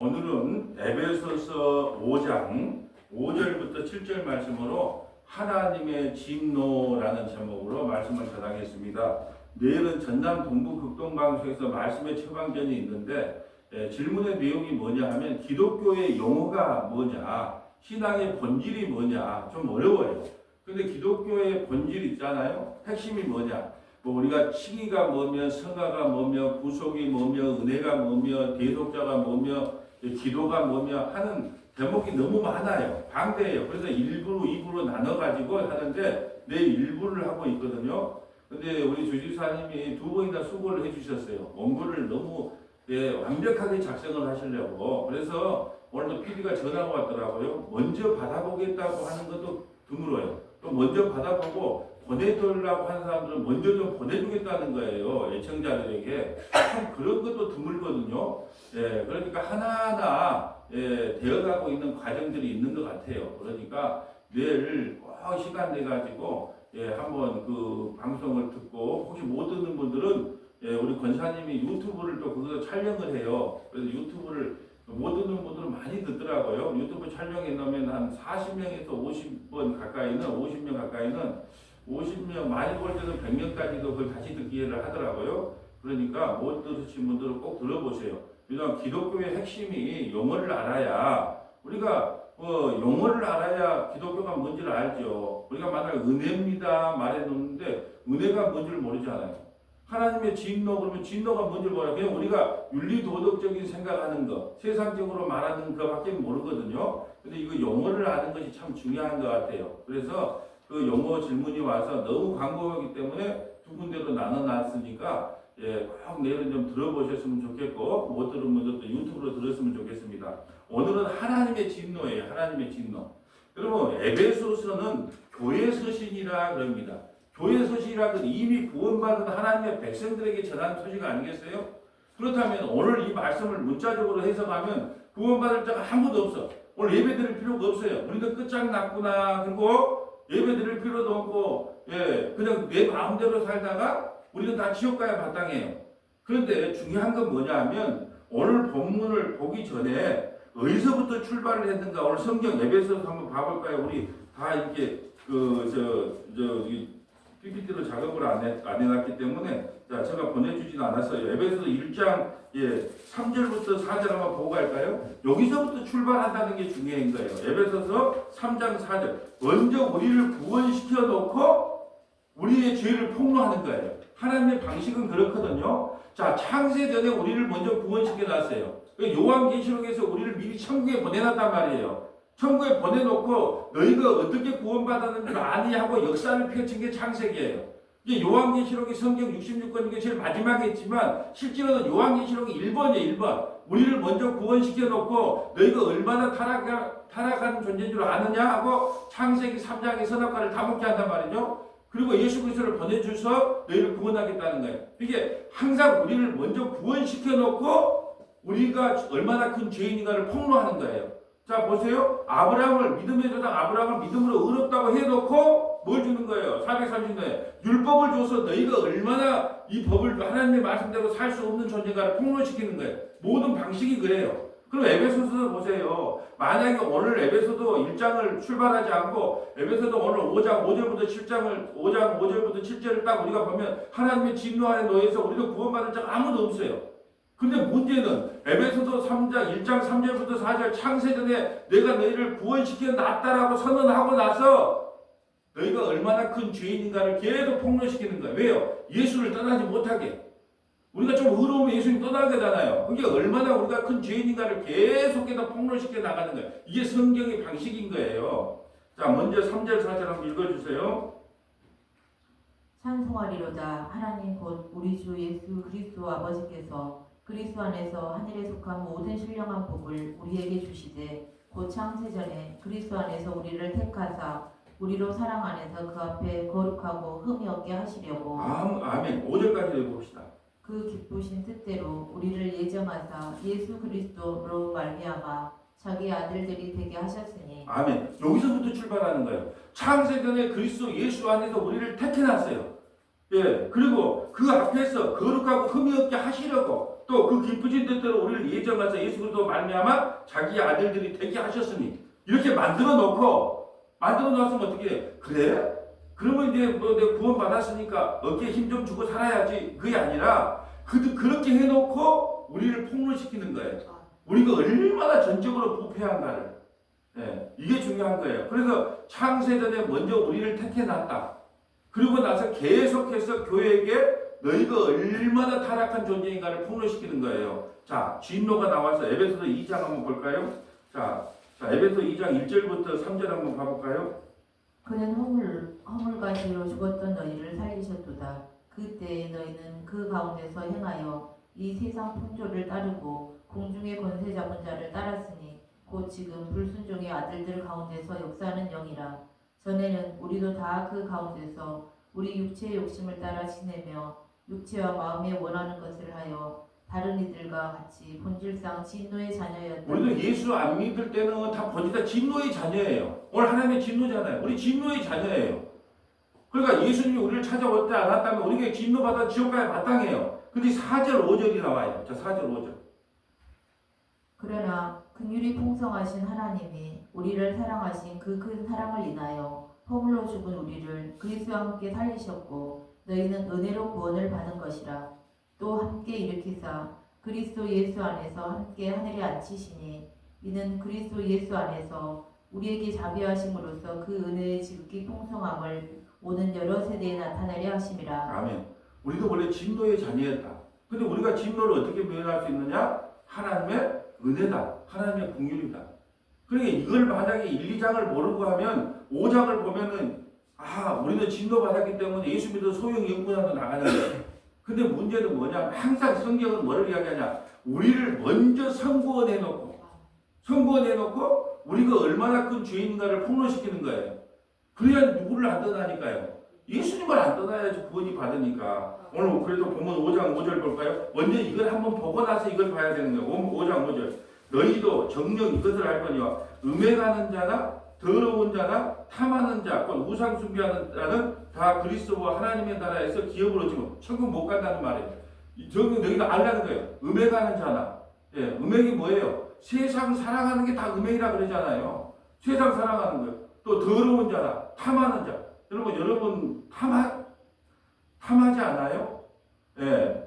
오늘은 에베소서 5장 5절부터 7절 말씀으로 하나님의 진노라는 제목으로 말씀을 전하겠습니다. 내일은 전남 동부 극동방송에서 말씀의 처방전이 있는데 질문의 내용이 뭐냐 하면 기독교의 용어가 뭐냐, 신앙의 본질이 뭐냐, 좀 어려워요. 근데 기독교의 본질 있잖아요. 핵심이 뭐냐? 뭐 우리가 칭의가 뭐며, 성화가 뭐며, 구속이 뭐며, 은혜가 뭐며, 대속자가 뭐며, 기도가 뭐며 하는 대목이 너무 많아요. 방대해요. 그래서 1부로 2부로 나눠가지고 하는데 내일 1부를 하고 있거든요. 근데 우리 주지사님이 2번이나 수고를 해주셨어요. 원고를 너무 완벽하게 작성을 하시려고. 그래서 오늘도 PD가 전화가 왔더라고요. 먼저 받아보겠다고 하는 것도 드물어요. 또 먼저 받아보고 보내달라고 하는 사람들은 먼저 좀 보내주겠다는 거예요. 애청자들에게. 참 그런 것도 드물거든요. 그러니까 하나하나 되어가고 있는 과정들이 있는 것 같아요. 그러니까 내일 꼭 시간 내가지고 한번 그 방송을 듣고 혹시 못 듣는 분들은 우리 권사님이 유튜브를 또 거기서 촬영을 해요. 그래서 유튜브를 못 듣는 분들은 많이 듣더라고요. 유튜브 촬영해 놓으면 한 40명에서 50번 가까이는 50명 가까이는 50명 많이 볼 때는 100명까지도 그걸 다시 듣기를 하더라고요. 그러니까 못 들으신 분들은 꼭 들어보세요. 왜냐하면 기독교의 핵심이 용어를 알아야 우리가 용어를 알아야 기독교가 뭔지를 알죠. 우리가 만약 은혜입니다 말해놓는데 은혜가 뭔지를 모르잖아요. 하나님의 진노 그러면 진노가 뭔지를 몰라요. 그냥 우리가 윤리도덕적인 생각하는 거, 세상적으로 말하는 거밖에 모르거든요. 근데 이거 용어를 아는 것이 참 중요한 것 같아요. 그래서 그 용어 질문이 와서 너무 광범위하기 때문에 두 군데로 나눠놨으니까 꼭 내일은 좀 들어보셨으면 좋겠고 못 들은 분들도 유튜브로 들었으면 좋겠습니다. 오늘은 하나님의 진노예요. 하나님의 진노. 여러분 에베소서는 교회 서신이라 그럽니다. 교회 서신이라는 이미 구원받은 하나님의 백성들에게 전하는 소식 아니겠어요? 그렇다면 오늘 이 말씀을 문자적으로 해석하면 구원받을 자가 아무도 없어. 오늘 예배 드릴 필요가 없어요. 우리는 끝장났구나. 그리고 예배 드릴 필요도 없고 그냥 내 마음대로 살다가 우리는 다 지옥 가야 마땅해요. 그런데 중요한 건 뭐냐 하면 오늘 본문을 보기 전에 어디서부터 출발을 했는가 오늘 성경 에베소서 한번 봐볼까요? 우리 다 이렇게 PPT로 작업을 안 해놨기 때문에 자 제가 보내주지는 않았어요. 에베소서 1장 3절부터 4절 한번 보고 갈까요? 여기서부터 출발한다는 게 중요한 거예요. 에베소서 3장 4절 먼저 우리를 구원시켜 놓고 우리의 죄를 폭로하는 거예요. 하나님의 방식은 그렇거든요. 자 창세 전에 우리를 먼저 구원시켜 놨어요. 요한계시록에서 우리를 미리 천국에 보내놨단 말이에요. 천국에 보내놓고 너희가 어떻게 구원받았는지 아니 하고 역사를 펼친 게 창세기예요. 이게 요한계시록이 성경 66권 중에 제일 마지막에 있지만 실제로는 요한계시록이 1번이에요. 1번. 우리를 먼저 구원시켜 놓고 너희가 얼마나 타락한 존재인 줄 아느냐 하고 창세기 3장의 선악과를 다 먹게 한단 말이죠. 그리고 예수 그리스도를 보내주셔서 너희를 구원하겠다는 거예요. 이게 항상 우리를 먼저 구원시켜 놓고 우리가 얼마나 큰 죄인인가를 폭로하는 거예요. 자 보세요. 아브라함을 믿음의 조상 아브라함을 믿음으로 의롭다고 해놓고 뭘 주는 거예요? 430년에 율법을 줘서 너희가 얼마나 이 법을 하나님의 말씀대로 살 수 없는 존재가를 폭로시키는 거예요. 모든 방식이 그래요. 그럼 에베소서 보세요. 만약에 오늘 에베소서 1장을 출발하지 않고 에베소서 오늘 5장 5절부터 7절을 딱 우리가 보면 하나님의 진노 아래 놓여서 우리가 구원받을 자가 아무도 없어요. 근데 문제는 에베소서 3장 1장 3절부터 4절 창세전에 내가 너희를 구원시켜 놨다라고 선언하고 나서 너희가 얼마나 큰 죄인인가를 계속 폭로시키는 거예요. 왜요? 예수를 떠나지 못하게. 우리가 좀 의로우면 예수님 떠나게잖아요. 그게 얼마나 우리가 큰 죄인인가를 계속해서 폭로시켜 나가는 거예요. 이게 성경의 방식인 거예요. 자, 먼저 3절 4절 한번 읽어주세요. 찬송하리로다. 하나님 곧 우리 주 예수 그리스도 아버지께서 그리스도 안에서 하늘에 속한 모든 신령한 복을 우리에게 주시되 곧 창세전에 그리스도 안에서 우리를 택하사 우리로 사랑 안에서 그 앞에 거룩하고 흠이 없게 하시려고 아멘. 5절까지 읽어봅시다. 그 기쁘신 뜻대로 우리를 예정하사 예수 그리스도로 말미암아 자기 아들들이 되게 하셨으니 아멘. 여기서부터 출발하는 거예요. 창세전에 그리스도 예수 안에서 우리를 택해놨어요. 그리고 그 앞에서 거룩하고 흠이 없게 하시려고 또 그 기쁘신 뜻대로 우리를 예정하사 예수 그리스도 말미암아 자기 아들들이 되게 하셨으니 이렇게 만들어 놨으면 어떻게 해? 그래? 그러면 이제 뭐 내가 구원 받았으니까 어깨에 힘 좀 주고 살아야지. 그게 아니라 그렇게 해놓고 우리를 폭로시키는 거예요. 우리가 얼마나 전적으로 부패한가를. 예, 이게 중요한 거예요. 그래서 창세전에 먼저 우리를 택해놨다. 그리고 나서 계속해서 교회에게 너희가 얼마나 타락한 존재인가를 폭로시키는 거예요. 자, 진노가 나와서 에베소서 2장 한번 볼까요? 자, 에베소 2장 1절부터 3절 한번 가볼까요? 그는 허물과 죄로 죽었던 너희를 살리셨도다. 그때 너희는 그 가운데서 행하여 이 세상 풍조를 따르고 공중의 권세 잡은 자를 따랐으니 곧 지금 불순종의 아들들 가운데서 역사하는 영이라. 전에는 우리도 다 그 가운데서 우리 육체의 욕심을 따라 지내며 육체와 마음에 원하는 것을 하여 다른 이들과 같이 본질상 진노의 자녀였다. 우리도 예수 안 믿을 때는 다 본질 다 진노의 자녀예요. 오늘 하나님의 진노잖아요. 우리 진노의 자녀예요. 그러니까 예수님이 우리를 찾아올 때 않았다면 우리가 진노받아 지옥까지 마땅해요. 근데 4절 5절이 나와요. 자, 4절 5절. 그러나 긍휼이 풍성하신 하나님이 우리를 사랑하신 그 큰 사랑을 인하여 허물로 죽은 우리를 그리스도와 함께 살리셨고 너희는 은혜로 구원을 받은 것이라. 또 함께 일으키사 그리스도 예수 안에서 함께 하늘에 앉히시니 이는 그리스도 예수 안에서 우리에게 자비하심으로써 그 은혜의 지극히 풍성함을 오는 여러 세대에 나타내려 하심이라. 아멘. 우리도 원래 진노의 자녀였다. 근데 우리가 진노를 어떻게 면할 수 있느냐? 하나님의 은혜다. 하나님의 긍휼이다. 그러니까 이걸 만약에 1, 2장을 모르고 하면 5장을 보면은 우리는 진노 받았기 때문에 예수 믿어 소용 영분하고 나가는 거예요. 근데 문제는 뭐냐? 항상 성경은 뭐를 이야기하냐? 우리를 먼저 선구원해놓고 우리가 얼마나 큰 죄인인가를 폭로시키는 거예요. 그래야 누구를 안 떠나니까요. 예수님을 안 떠나야지 구원이 받으니까. 오늘 그래도 보면 5장 5절 볼까요? 먼저 이걸 한번 보고 나서 이걸 봐야 되는 거예요. 5장 5절. 너희도 정녕 이것을 알거니와 음행하는 자나 더러운 자나 탐하는 자, 곧 우상 숭배하는 자는 다 그리스도와 하나님의 나라에서 기업을 얻지고 천국 못 간다는 말이에요. 저는 너희도 알라는 거예요. 음행하는 자나. 예, 음행이 뭐예요? 세상 사랑하는 게 다 음행이라 그러잖아요. 세상 사랑하는 거예요. 또 더러운 자나 탐하는 자. 여러분 탐하지 않아요? 예.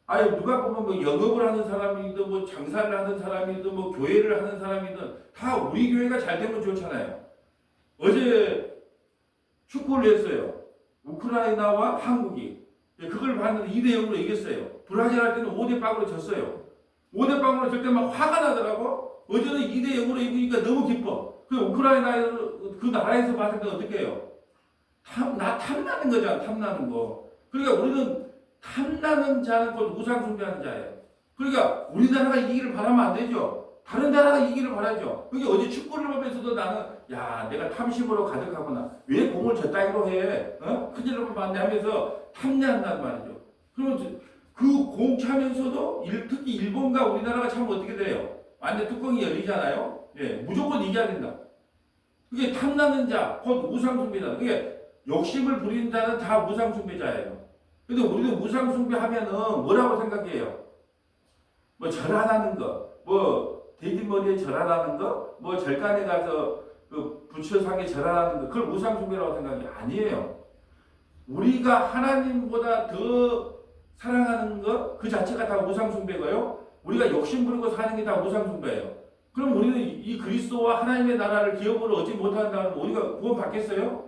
아니 누가 보면 뭐 영업을 하는 사람이든 뭐 장사를 하는 사람이든 뭐 교회를 하는 사람이든 다 우리 교회가 잘 되면 좋잖아요. 어제 축구를 했어요. 우크라이나와 한국이. 그걸 봤는데 2대0으로 이겼어요. 브라질 할 때는 5대0으로 졌어요. 5대0으로 질 때 막 화가 나더라고. 어제는 2대0으로 이기니까 너무 기뻐. 그 우크라이나 그 나라에서 봤을 때 어떻게 해요? 탐나는 거잖아. 탐나는 거. 그러니까 우리는 탐나는 자는 곧 우상 숭배하는 자예요. 그러니까 우리나라가 이기기를 바라면 안 되죠. 다른 나라가 이기기를 바라죠. 그게 어제 축구를 보면서도 나는 내가 탐심으로 가득하구나. 왜 공을 저 따위로 해? 큰일 나면 안 돼 하면서 탐내한단 말이죠. 그러면 그 공 차면서도 특히 일본과 우리나라가 차면 어떻게 돼요? 완전 뚜껑이 열리잖아요. 예, 무조건 이겨야 된다. 그게 탐나는 자, 곧 우상 숭배자. 그게 욕심을 부리는 자는 다 우상 숭배자예요. 근데 우리도 우상 숭배하면은 뭐라고 생각해요? 뭐 절하다는 거, 뭐 돼지머리에 절하다는 거, 뭐 절간에 가서 그 부처상에 절하다는 거, 그걸 우상 숭배라고 생각이 아니에요. 우리가 하나님보다 더 사랑하는 거, 그 자체가 다 우상 숭배고요. 우리가 욕심 부리고 사는 게 다 우상 숭배예요. 그럼 우리는 이 그리스도와 하나님의 나라를 기업으로 얻지 못한다면 우리가 구원 받겠어요?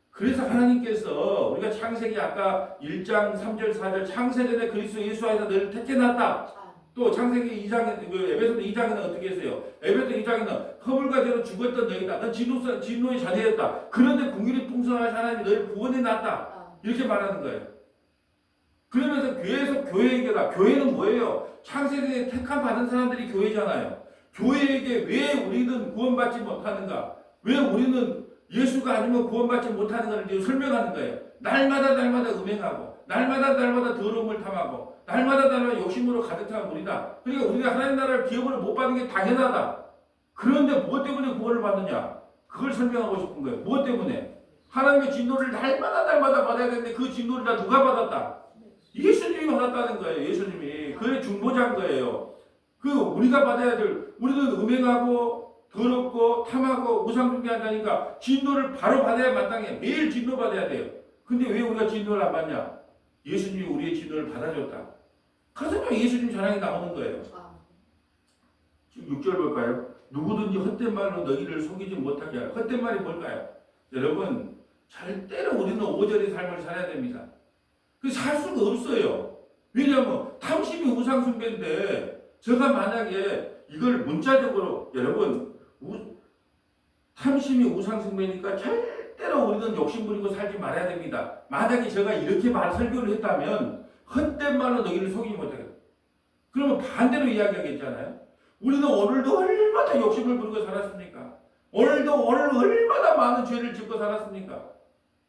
그래서 하나님께서 우리가 창세기 아까 1장 3절 4절 창세전에 그리스도 예수 안에서 너를 택해놨다. 또 창세기 2장에 에베소서 2장에는 어떻게 했어요? 에베소 2장에는 허물과 죄로 죽었던 너희다. 넌 진노의 자녀였다. 그런데 긍휼이 풍성하신 하나님이 너희를 구원해놨다. 이렇게 말하는 거예요. 그러면서 교회에게다. 교회는 뭐예요? 창세기에 택함 받은 사람들이 교회잖아요. 교회에게 왜 우리는 구원받지 못하는가? 왜 우리는 예수가 아니면 구원받지 못하는 것을 설명하는 거예요. 날마다 음행하고 날마다 더러움을 탐하고 날마다 욕심으로 가득 찬 우리다. 그러니까 우리가 하나님 나라를 기업으로 못 받는 게 당연하다. 그런데 무엇 때문에 구원을 받느냐? 그걸 설명하고 싶은 거예요. 무엇 때문에? 하나님의 진노를 날마다 받아야 되는데 그 진노를 다 누가 받았다? 예수님이 받았다는 거예요. 예수님이. 그의 중보자인 거예요. 그 우리가 받아야 될, 우리는 음행하고 더럽고 탐하고 우상숭배한다니까 진노를 바로 받아야 마땅해. 매일 진노 받아야 돼요. 근데 왜 우리가 진노를 안 받냐? 예수님이 우리의 진노를 받아줬다. 그래서 예수님 자랑이 나오는 거예요. 지금 6절 볼까요? 누구든지 헛된 말로 너희를 속이지 못하게 하라. 헛된 말이 뭘까요? 여러분, 절대로 우리는 5절의 삶을 살아야 됩니다. 살 수가 없어요. 왜냐하면 탐심이 우상숭배인데 제가 만약에 이걸 문자적으로 여러분 탐심이 우상숭배니까 절대로 우리는 욕심부리고 살지 말아야 됩니다. 만약에 제가 이렇게 설교를 했다면 헛된 말로 너희를 속이지 못하게. 그러면 반대로 이야기하겠잖아요. 우리는 오늘도 얼마나 욕심을 부리고 살았습니까? 오늘 얼마나 많은 죄를 짓고 살았습니까?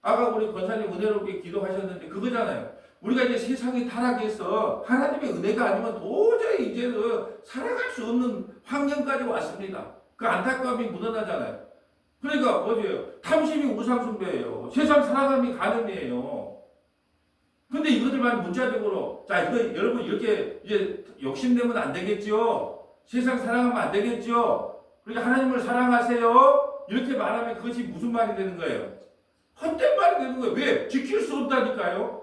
아까 우리 권사님 은혜롭게 기도하셨는데 그거잖아요. 우리가 이제 세상이 타락해서 하나님의 은혜가 아니면 도저히 이제는 살아갈 수 없는 환경까지 왔습니다. 그 안타까움이 묻어나잖아요. 그러니까 뭐예요? 탐심이 우상숭배예요. 세상 살아감이 가늠이에요. 근데 이것들만 문자적으로 자 이거 여러분 이렇게 이제 욕심내면 안 되겠죠. 세상 사랑하면 안 되겠죠. 그러니까 하나님을 사랑하세요. 이렇게 말하면 그것이 무슨 말이 되는 거예요? 헛된 말이 되는 거예요. 왜? 지킬 수 없다니까요.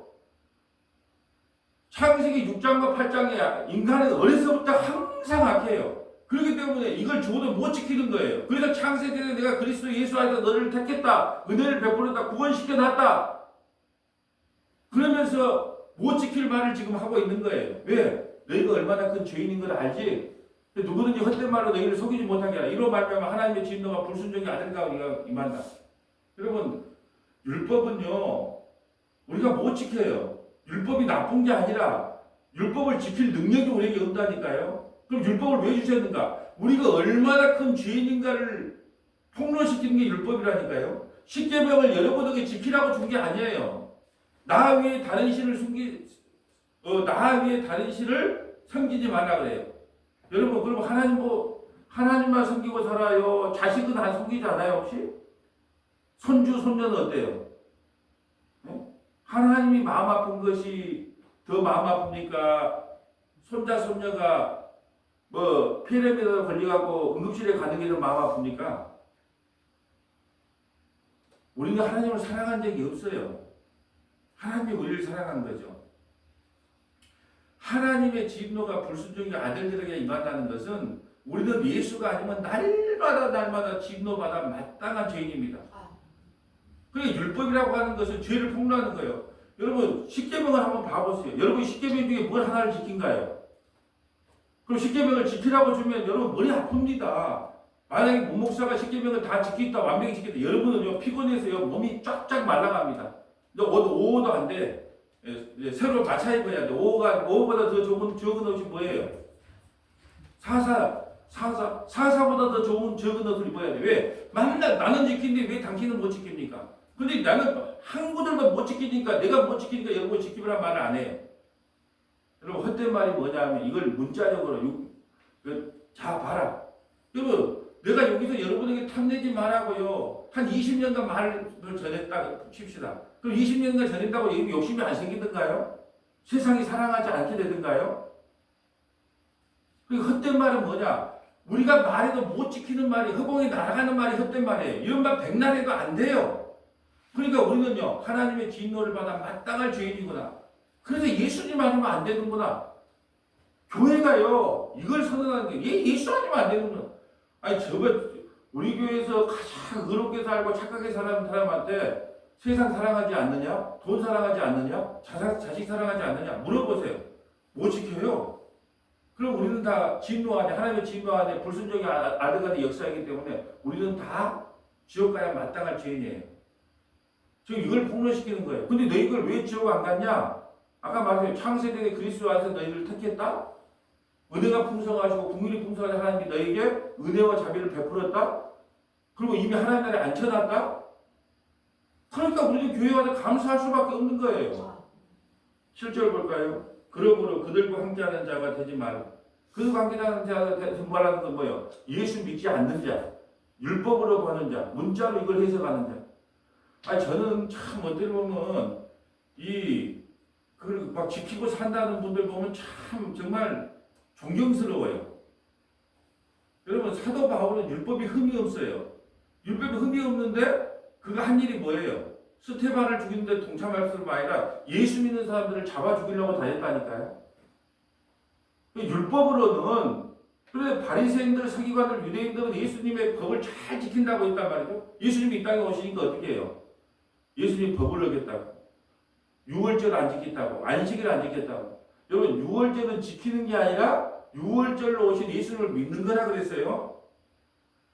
창세기 6장과 8장에 인간은 어려서부터 항상 악해요. 그렇기 때문에 이걸 줘도 못 지키는 거예요. 그래서 창세기에 내가 그리스도 예수 안에서 너를 택했다. 은혜를 베풀었다. 구원시켜놨다. 그러면서 못 지킬 말을 지금 하고 있는 거예요. 왜? 너희가 얼마나 큰 죄인인 걸 알지? 누구든지 헛된 말로 너희를 속이지 못하게 하라. 이로 말하면 하나님의 진노가 불순종의 아들 가운데 임한다. 여러분 율법은요 우리가 못 지켜요. 율법이 나쁜 게 아니라 율법을 지킬 능력이 우리에게 없다니까요. 그럼 율법을 왜 주셨는가? 우리가 얼마나 큰 죄인인가를 폭로시키는 게 율법이라니까요. 십계명을 여러분에게 지키라고 준 게 아니에요. 나 위에 다른 신을 나 위에 다른 신을 섬기지 말라 그래요. 여러분 그럼 하나님만 섬기고 살아요? 자식은 안 섬기지 않아요 혹시? 손주 손녀는 어때요? 네? 하나님이 마음 아픈 것이 더 마음 아픕니까? 손자 손녀가 뭐 폐렴에 걸려갖고 응급실에 가는 게 더 마음 아픕니까? 우리는 하나님을 사랑한 적이 없어요. 하나님이 우리를 사랑한 거죠. 하나님의 진노가 불순종의 아들들에게 임한다는 것은 우리는 예수가 아니면 날마다 진노받아 마땅한 죄인입니다. 그러니까 율법이라고 하는 것은 죄를 폭로하는 거예요. 여러분 십계명을 한번 봐보세요. 여러분 십계명 중에 뭘 하나를 지킨가요? 그럼 십계명을 지키라고 주면 여러분 머리 아픕니다. 만약에 목사가 십계명을 다 지키다 완벽히 지켰다. 여러분은요 피곤해서요 몸이 쫙쫙 말라갑니다. 오도 안 돼. 새로 맞춰 입어야 돼. 오보다 더 적은 옷이 뭐예요? 사사보다 더 좋은 적은 옷을 입어야 돼. 왜? 만날 나는 지키는데 왜 당신은 못 지킵니까? 근데 나는 한 구들도 못 지키니까 내가 못 지키니까 여러분 지키라는 말을 안 해요. 여러분 헛된 말이 뭐냐면 이걸 문자적으로 자 봐라. 여러분 내가 여기서 여러분에게 탐내지 말라고요. 한 20년간 말을 전했다 칩시다. 그럼 20년간 전했다고 욕심이 안 생기던가요? 세상이 사랑하지 않게 되던가요? 그 헛된 말은 뭐냐? 우리가 말해도 못 지키는 말이 허공에 날아가는 말이 헛된 말이에요. 이런 말 백날 해도 안 돼요. 그러니까 우리는요 하나님의 진노를 받아 마땅할 죄인이구나. 그래서 예수님 아니면 안 되는구나. 교회가요 이걸 선언하는 게 예수 아니면 안 되는구나. 아니 우리 교회에서 가장 의롭게 살고 착하게 사는 사람한테 세상 사랑하지 않느냐? 돈 사랑하지 않느냐? 자식 사랑하지 않느냐? 물어보세요. 못 지켜요. 그럼 우리는 다 진노 안에 하나님의 진노 안에 불순종의 아들간의 역사이기 때문에 우리는 다 지옥 가야 마땅할 죄인이에요. 지금 이걸 폭로시키는 거예요. 근데 너희 이걸 왜 지옥 안 갔냐? 아까 말했어요. 창세기에 그리스도 안에서 너희를 택했다? 은혜가 풍성하시고 국민이 풍성한 하나님이 너에게 은혜와 자비를 베풀었다? 그리고 이미 하나님 나라에 앉혀놨다? 그러니까 우리는 교회 와서 감사할 수밖에 없는 거예요. 7절 볼까요? 그러므로 그들과 함께하는 자가 되지 말라. 그들과 함께하는 자가 말하는 건 뭐예요? 예수 믿지 않는 자, 율법으로 보는 자, 문자로 이걸 해석하는 자. 아니 저는 참 어떻게 보면 그걸 막 지키고 산다는 분들 보면 참 정말 존경스러워요. 여러분 사도 바울은 율법이 흠이 없어요. 율법이 흠이 없는데 그가 한 일이 뭐예요? 스테반을 죽이는데 동참할 뿐만 아니라 예수 믿는 사람들을 잡아 죽이려고 다녔다니까요. 율법으로는 그런데 바리새인들, 서기관들, 유대인들은 예수님의 법을 잘 지킨다고 했단 말이죠. 예수님이 이 땅에 오시니까 어떻게 해요? 예수님 법을 어겼다고. 유월절 안 지켰다고. 안식일 안 지켰다고. 여러분 유월절은 지키는 게 아니라 유월절로 오신 예수님을 믿는 거라 그랬어요.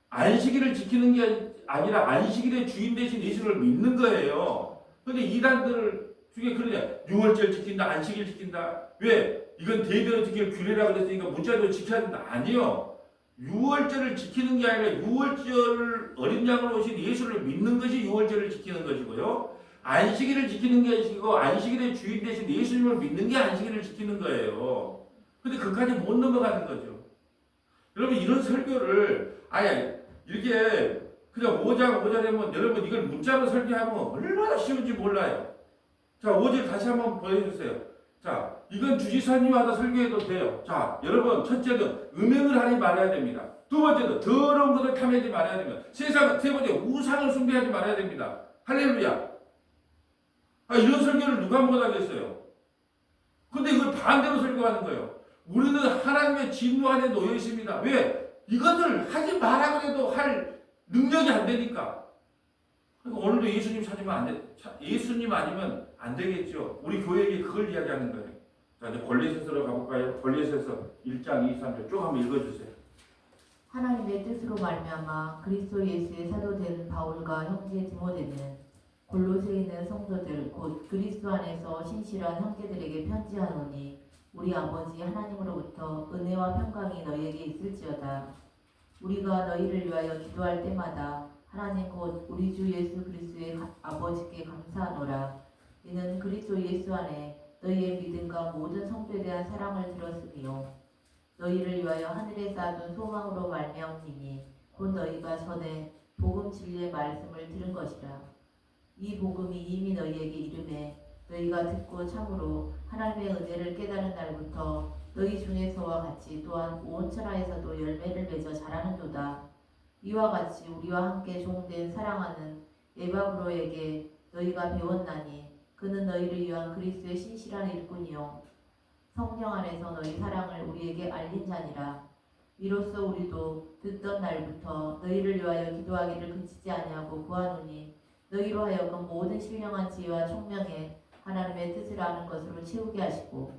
안식일을 지키는 게 아니라 안식일의 주인 되신 예수를 믿는 거예요. 근데 이단들 중에 그러냐. 유월절 지킨다, 안식일 지킨다. 왜? 이건 대대로 지킬 규례라 그랬으니까 문자대로 지켜야 된다. 아니요. 유월절을 지키는 게 아니라 유월절 어린 양으로 오신 예수를 믿는 것이 유월절을 지키는 것이고요. 안식일을 지키는 게 아니고 안식일의 주인 되신 예수님을 믿는 게 안식일을 지키는 거예요. 근데 그까지 못 넘어가는 거죠. 여러분 이런 설교를 아예 이렇게 그냥 5장 5절에면 여러분 이걸 문자로 설교하면 얼마나 쉬운지 몰라요. 자 5절 다시 한번 보여주세요. 자 이건 주지사님마다 설교해도 돼요. 자 여러분 첫째는 음행을 하지 말아야 됩니다. 두 번째는 더러운 것을 탐하지 말아야 됩니다. 세 번째 우상을 숭배하지 말아야 됩니다. 할렐루야. 이런 설교를 누가 못하겠어요. 근데 이걸 반대로 설교하는 거예요. 우리는 하나님의 진노 안에 놓여 있습니다. 왜? 이것을 하지 마라 그래도 할 능력이 안 되니까. 그러니까 오늘도 예수님 찾으면 안 돼. 예수님 아니면 안 되겠죠. 우리 교회에 그걸 이야기하는 거예요. 자, 이제 골로새서로 가볼까요? 골로새서 1장 2, 3절 쭉 한번 읽어주세요. 하나님의 뜻으로 말미암아 그리스도 예수의 사도된 바울과 형제 디모데는 골로새에 있는 성도들 곧 그리스도 안에서 신실한 형제들에게 편지하노니 우리 아버지 하나님으로부터 은혜와 평강이 너희에게 있을지어다. 우리가 너희를 위하여 기도할 때마다 하나님 곧 우리 주 예수 그리스도의 아버지께 감사하노라. 이는 그리스도 예수 안에 너희의 믿음과 모든 성도에 대한 사랑을 들었으며 너희를 위하여 하늘에 쌓아둔 소망으로 말미암으니 곧 너희가 전에 복음 진리의 말씀을 들은 것이라. 이 복음이 이미 너희에게 이르매 너희가 듣고 참으로 하나님의 은혜를 깨달은 날부터 너희 중에서와 같이 또한 온 천하에서도 열매를 맺어 자라는도다. 이와 같이 우리와 함께 종된 사랑하는 에바브로에게 너희가 배웠나니 그는 너희를 위한 그리스도의 신실한 일꾼이요 성령 안에서 너희 사랑을 우리에게 알린 자니라. 이로써 우리도 듣던 날부터 너희를 위하여 기도하기를 그치지 아니하고 구하노니 너희로 하여금 모든 신령한 지혜와 총명에 하나님의 뜻을 아는 것으로 채우게 하시고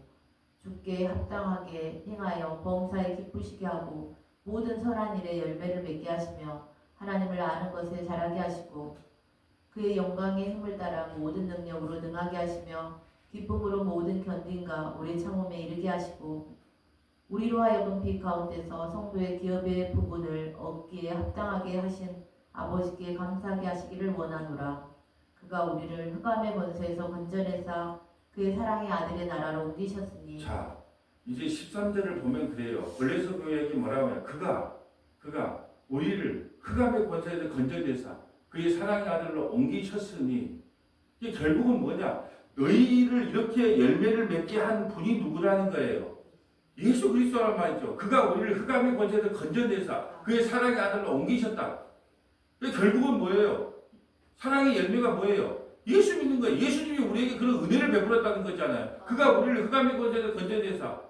주께 합당하게 행하여 범사에 기쁘시게 하고 모든 선한 일에 열매를 맺게 하시며 하나님을 아는 것에 자라게 하시고 그의 영광의 힘을 따라 모든 능력으로 능하게 하시며 기쁨으로 모든 견딘과 오래 참음에 이르게 하시고 우리로 하여금 빛 가운데서 성도의 기업의 부분을 얻기에 합당하게 하신 아버지께 감사하게 하시기를 원하노라. 그가 우리를 흑암의 권세에서 건져내사 그의 사랑의 아들의 나라로 옮기셨으니. 자 이제 13절을 보면 그래요. 골로새 교회에게 뭐라고 해요? 그가 우리를 흑암의 권세에서 건져내사 그의 사랑의 아들로 옮기셨으니 이게 결국은 뭐냐? 너희를 이렇게 열매를 맺게 한 분이 누구라는 거예요? 예수 그리스도란 말이죠. 그가 우리를 흑암의 권세에서 건져내사 그의 사랑의 아들로 옮기셨다. 결국은 뭐예요? 사랑의 열매가 뭐예요? 예수 믿는 거예요. 예수님이 우리에게 그런 은혜를 베풀었다는 거잖아요. 그가 우리를 흑암의 권세에서 건져내사.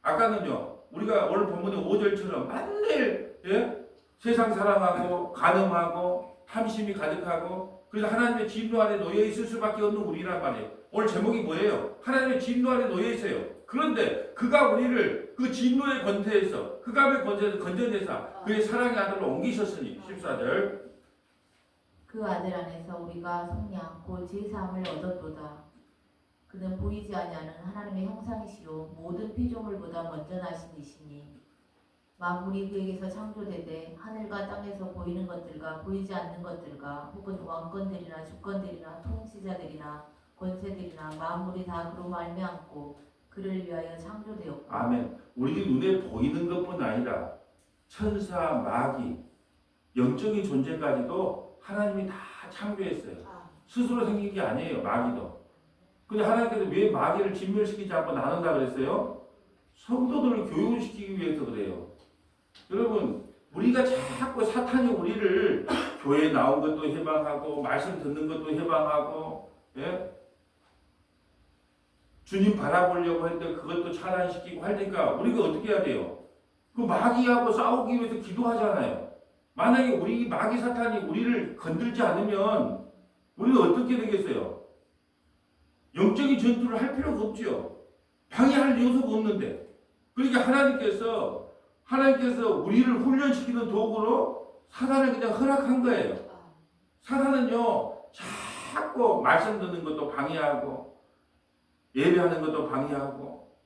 아까는요. 우리가 오늘 본문의 5절처럼 만일 세상 사랑하고 간음하고 탐심이 가득하고 그래서 하나님의 진노 아래 놓여 있을 수밖에 없는 우리란 말이에요. 오늘 제목이 뭐예요? 하나님의 진노 아래 놓여 있어요. 그런데 그가 우리를 그 진노의 권세에서 흑암의 권세에서 건져내사 그의 사랑의 아들로 옮기셨으니 14절 그 아들 안에서 우리가 성량 곧 제사함을 얻었도다. 그는 보이지 아니하는 하나님의 형상이시요 모든 피조물보다 먼저 나신 이시니 만물이 그에게서 창조되되 하늘과 땅에서 보이는 것들과 보이지 않는 것들과 혹은 왕권들이나 주권들이나 통치자들이나 권세들이나 만물이 다 그로 말미암고 그를 위하여 창조되었고. 아멘. 우리 눈에 보이는 것뿐 아니라 천사, 마귀, 영적인 존재까지도 하나님이 다 창조했어요. 스스로 생긴 게 아니에요. 마귀도. 근데 하나님께서 왜 마귀를 진멸시키지 않고 나눈다 그랬어요? 성도들을 교육시키기 위해서 그래요. 여러분, 우리가 자꾸 사탄이 우리를 교회 나온 것도 해방하고 말씀 듣는 것도 해방하고, 예? 주님 바라보려고 할 때 그것도 차단시키고 하니까 우리가 어떻게 해야 돼요? 그 마귀하고 싸우기 위해서 기도하잖아요. 만약에 우리 마귀 사탄이 우리를 건들지 않으면 우리는 어떻게 되겠어요? 영적인 전투를 할 필요가 없죠. 방해할 요소가 없는데. 그러니까 하나님께서 우리를 훈련시키는 도구로 사단을 그냥 허락한 거예요. 사단은요, 자꾸 말씀 듣는 것도 방해하고, 예배하는 것도 방해하고,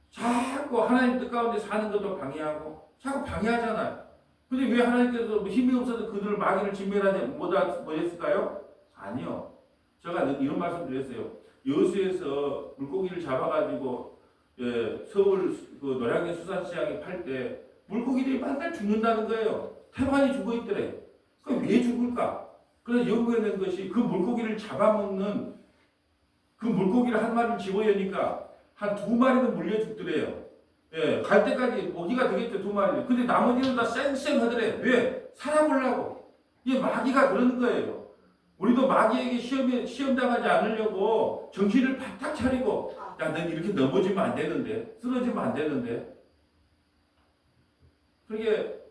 자꾸 하나님 뜻 가운데 사는 것도 방해하고, 자꾸 방해하잖아요. 근데 왜 하나님께서 힘이 없어서 그들을 마귀를 진멸하지 못했을까요? 아니요. 제가 이런 말씀 드렸어요. 여수에서 물고기를 잡아가지고 서울 그 노량진 수산시장에 팔 때 물고기들이 맨날 죽는다는 거예요. 태반이 죽어 있더래. 그럼 왜 죽을까? 그래서 연구해낸 것이 그 물고기를 잡아먹는 그 물고기를 한 마리를 집어여니까 한 2마리는 물려 죽더래요. 예, 갈 때까지 먹이가 되겠죠, 2마리는. 근데 나머지는 다 쌩쌩하더래. 왜? 살아보려고. 이게 마귀가 그러는 거예요. 우리도 마귀에게 시험 당하지 않으려고 정신을 바짝 차리고, 야, 넌 이렇게 넘어지면 안 되는데, 쓰러지면 안 되는데. 그러게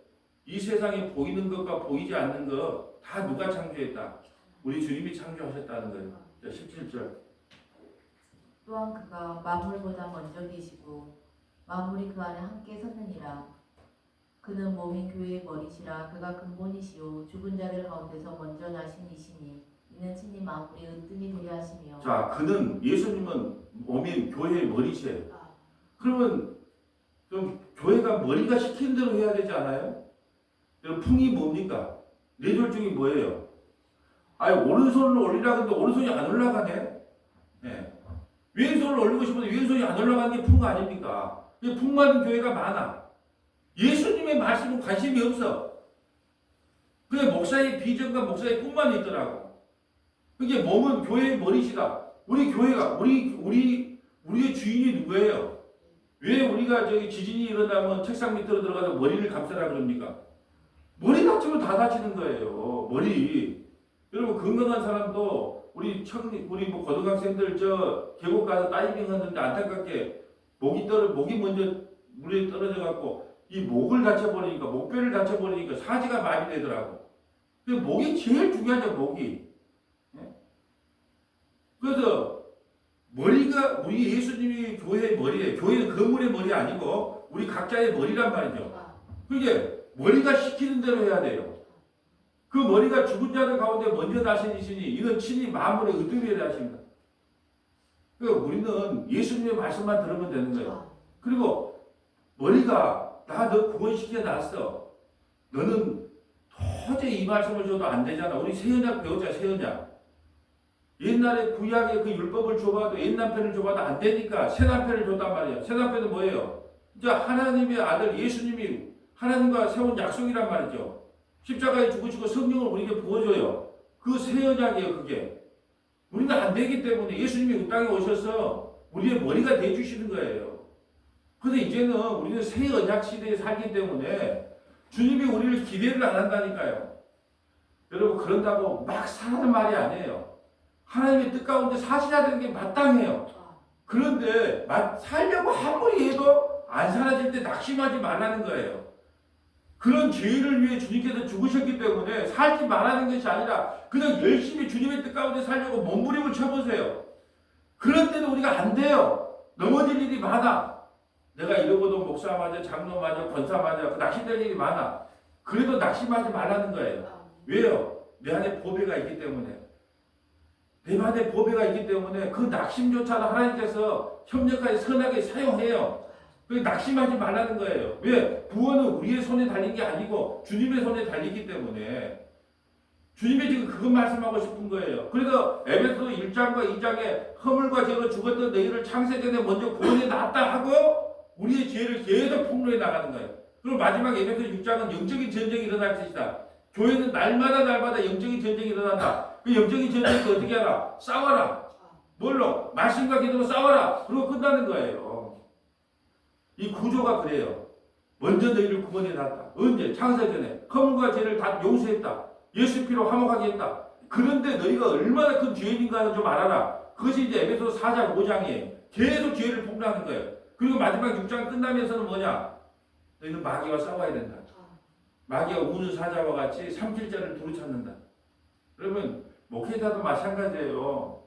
이 세상에 보이는 것과 보이지 않는 것 다 누가 창조했다? 우리 주님이 창조하셨다는 거예요. 자, 17절. 또한 그가 만물보다 먼저 계시고 만물이 그 안에 함께 섰느니라. 그는 몸인 교회의 머리시라. 그가 근본이시오 죽은 자들 가운데서 먼저 나신 이시니 이는 친히 만물이 으뜸이 되려 하시며. 자, 그는 예수님은 몸인 교회의 머리시에요. 그러면 좀 교회가 머리가 시킨 대로 해야 되지 않아요? 여러분, 풍이 뭡니까? 뇌절 중이 뭐예요? 아니, 오른손을 올리라 근데 오른손이 안 올라가네? 네. 왼손을 올리고 싶은데 왼손이 안 올라가는 게 풍 아닙니까? 풍 맞은 교회가 많아. 예수님의 말씀은 관심이 없어. 그냥 목사의 비전과 목사의 꿈만 있더라고. 그게 몸은 교회의 머리시다. 우리 교회가, 우리의 주인이 누구예요? 왜 우리가 저기 지진이 일어나면 책상 밑으로 들어가서 머리를 감싸라 그럽니까? 머리 다치면 다 다치는 거예요. 머리. 여러분, 건강한 사람도 우리 뭐 고등학생들 계곡 가서 다이빙 하는데 안타깝게 목이 먼저 물에 떨어져 갖고 이 목을 다쳐버리니까, 목뼈를 다쳐버리니까 사지가 마비되더라고. 근데 목이 제일 중요하죠, 목이. 그래서 머리가 우리 예수님이 교회의 머리예요. 교회는 건물의 머리 아니고 우리 각자의 머리란 말이죠. 그게 머리가 시키는 대로 해야 돼요. 그 머리가 죽은 자들 가운데 먼저 나신 이시니 이는 친히 만물의 으뜸이 되려 하십니다. 그러니까 우리는 예수님의 말씀만 들으면 되는 거예요. 그리고 머리가 나 너 구원시켜 놨어. 너는 도저히 이 말씀을 줘도 안 되잖아. 우리 새언약 배웠자, 새언약. 옛날에 구약의 그 율법을 줘봐도 옛남편을 줘봐도 안 되니까 새남편을 줬단 말이에요. 새남편은 뭐예요? 이제 하나님의 아들 예수님이 하나님과 세운 약속이란 말이죠. 십자가에 죽으시고 성령을 우리에게 부어줘요. 그 새 언약이에요, 그게. 우리는 안 되기 때문에 예수님이 이 땅에 오셔서 우리의 머리가 돼주시는 거예요. 그런데 이제는 우리는 새 언약 시대에 살기 때문에 주님이 우리를 기대를 안 한다니까요. 여러분, 그런다고 막 살라는 말이 아니에요. 하나님의 뜻 가운데 사셔야 되는 게 마땅해요. 그런데 살려고 아무리 해도 안 사라질 때 낙심하지 말라는 거예요. 그런 죄를 위해 주님께서 죽으셨기 때문에 살지 말라는 것이 아니라 그냥 열심히 주님의 뜻 가운데 살려고 몸부림을 쳐보세요. 그런 때는 우리가 안 돼요. 넘어질 일이 많아. 내가 이러고도 목사마저 장로마저 권사마저 낙심될 일이 많아. 그래도 낙심하지 말라는 거예요. 왜요? 내 안에 보배가 있기 때문에. 내 안에 보배가 있기 때문에 그 낙심조차도 하나님께서 협력하게 선하게 사용해요. 낙심하지 말라는 거예요. 왜? 구원은 우리의 손에 달린 게 아니고 주님의 손에 달리기 때문에 주님이 지금 그것 말씀하고 싶은 거예요. 그래서 에베소 1장과 2장에 허물과 죄로 죽었던 너희를 창세전에 먼저 구원해 놨다 하고 우리의 죄를 계속 폭로해 나가는 거예요. 그리고 마지막 에베소 6장은 영적인 전쟁이 일어날 것이다. 교회는 날마다 영적인 전쟁이 일어난다. 그 영적인 전쟁을 어떻게 하라? 싸워라. 뭘로? 말씀과 기도로 싸워라. 그러고 끝나는 거예요. 이 구조가 그래요. 먼저 너희를 구원해 놨다. 언제? 창세전에 허물과 죄를 다 용서했다. 예수 피로 화목하게 했다. 그런데 너희가 얼마나 큰 죄인인가는 좀 알아라. 그것이 이제 에베소 4장 5장이에요. 계속 죄를 폭로하는 거예요. 그리고 마지막 6장 끝나면서는 뭐냐? 너희는 마귀와 싸워야 된다. 마귀가 우는 사자와 같이 삼킬자를 두루 찾는다. 그러면 목회자도 마찬가지예요.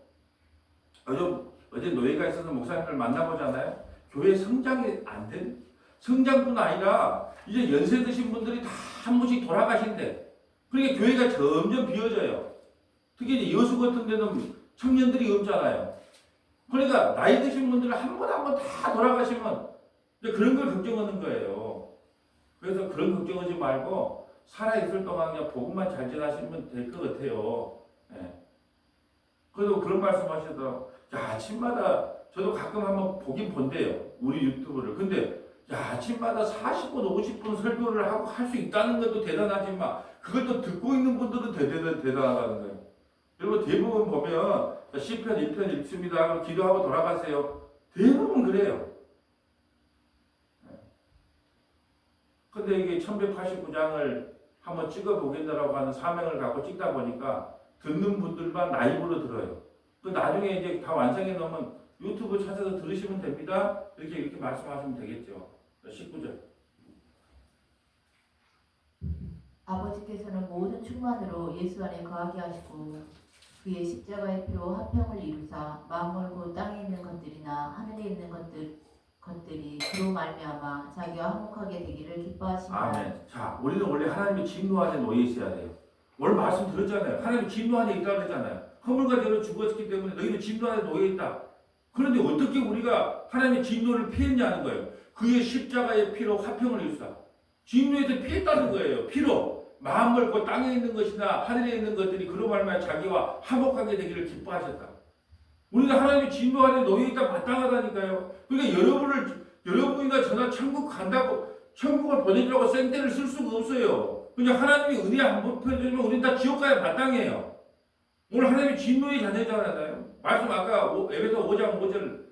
어제 노예가 있어서 목사님들 만나보잖아요. 교회 성장이 안 된, 성장뿐 아니라 이제 연세 드신 분들이 다 한 분씩 돌아가신대. 그러니까 교회가 점점 비어져요. 특히 이제 여수 같은 데는 청년들이 없잖아요. 그러니까 나이 드신 분들은 한 번 한 번 다 돌아가시면 이제 그런 걸 걱정하는 거예요. 그래서 그런 걱정하지 말고 살아있을 동안 그냥 복음만 잘 전하시면 될 것 같아요. 예. 그래도 그런 말씀 하시더라고요. 야, 아침마다 저도 가끔 한번 보긴 본대요. 우리 유튜브를. 근데 야, 아침마다 40분, 50분 설교를 하고 할 수 있다는 것도 대단하지만 그것도 듣고 있는 분들은 대단하다는 거예요. 여러분 대부분 보면 시편 1편 읽습니다. 그럼 기도하고 돌아가세요. 대부분 그래요. 근데 이게 1189장을 한번 찍어보겠다라고 하는 사명을 갖고 찍다 보니까 듣는 분들만 라이브로 들어요. 그 나중에 이제 다 완성해 놓으면 유튜브 찾아서 들으시면 됩니다. 이렇게 말씀하시면 되겠죠. 19절. 아버지께서는 모든 충만으로 예수 안에 거하게 하시고 그의 십자가의 피로 화평을 이루사 만물고 땅에 있는 것들이나 하늘에 있는 것들이 그로 말미암아 자기와 화목하게 되기를 기뻐하시니라. 아멘. 자, 우리는 원래 하나님의 진노 안에 놓여 있어야 돼요. 오늘 말씀 들었잖아요. 하나님의 진노 안에 있다고 그랬잖아요. 허물과 죄로 죽었기 때문에 너희는 진노 안에 놓여 있다. 그런데 어떻게 우리가 하나님의 진노를 피했냐는 거예요. 그의 십자가의 피로 화평을 이루사. 진노에서 피했다는 거예요. 피로. 마음 고 땅에 있는 것이나 하늘에 있는 것들이 그로 말미암아 자기와 화목하게 되기를 기뻐하셨다. 우리가 하나님의 진노 안에 놓여 있다 마땅하다니까요. 그러니까 여러분이나 저나 천국 간다고 천국을 보내주려고 생떼를 쓸 수가 없어요. 그냥 하나님이 은혜 안 베풀어주면 우리는 다 지옥 가야 마땅해요. 오늘 하나님의 진노의 자녀잖아요. 말씀 아까 에베소 5장 5절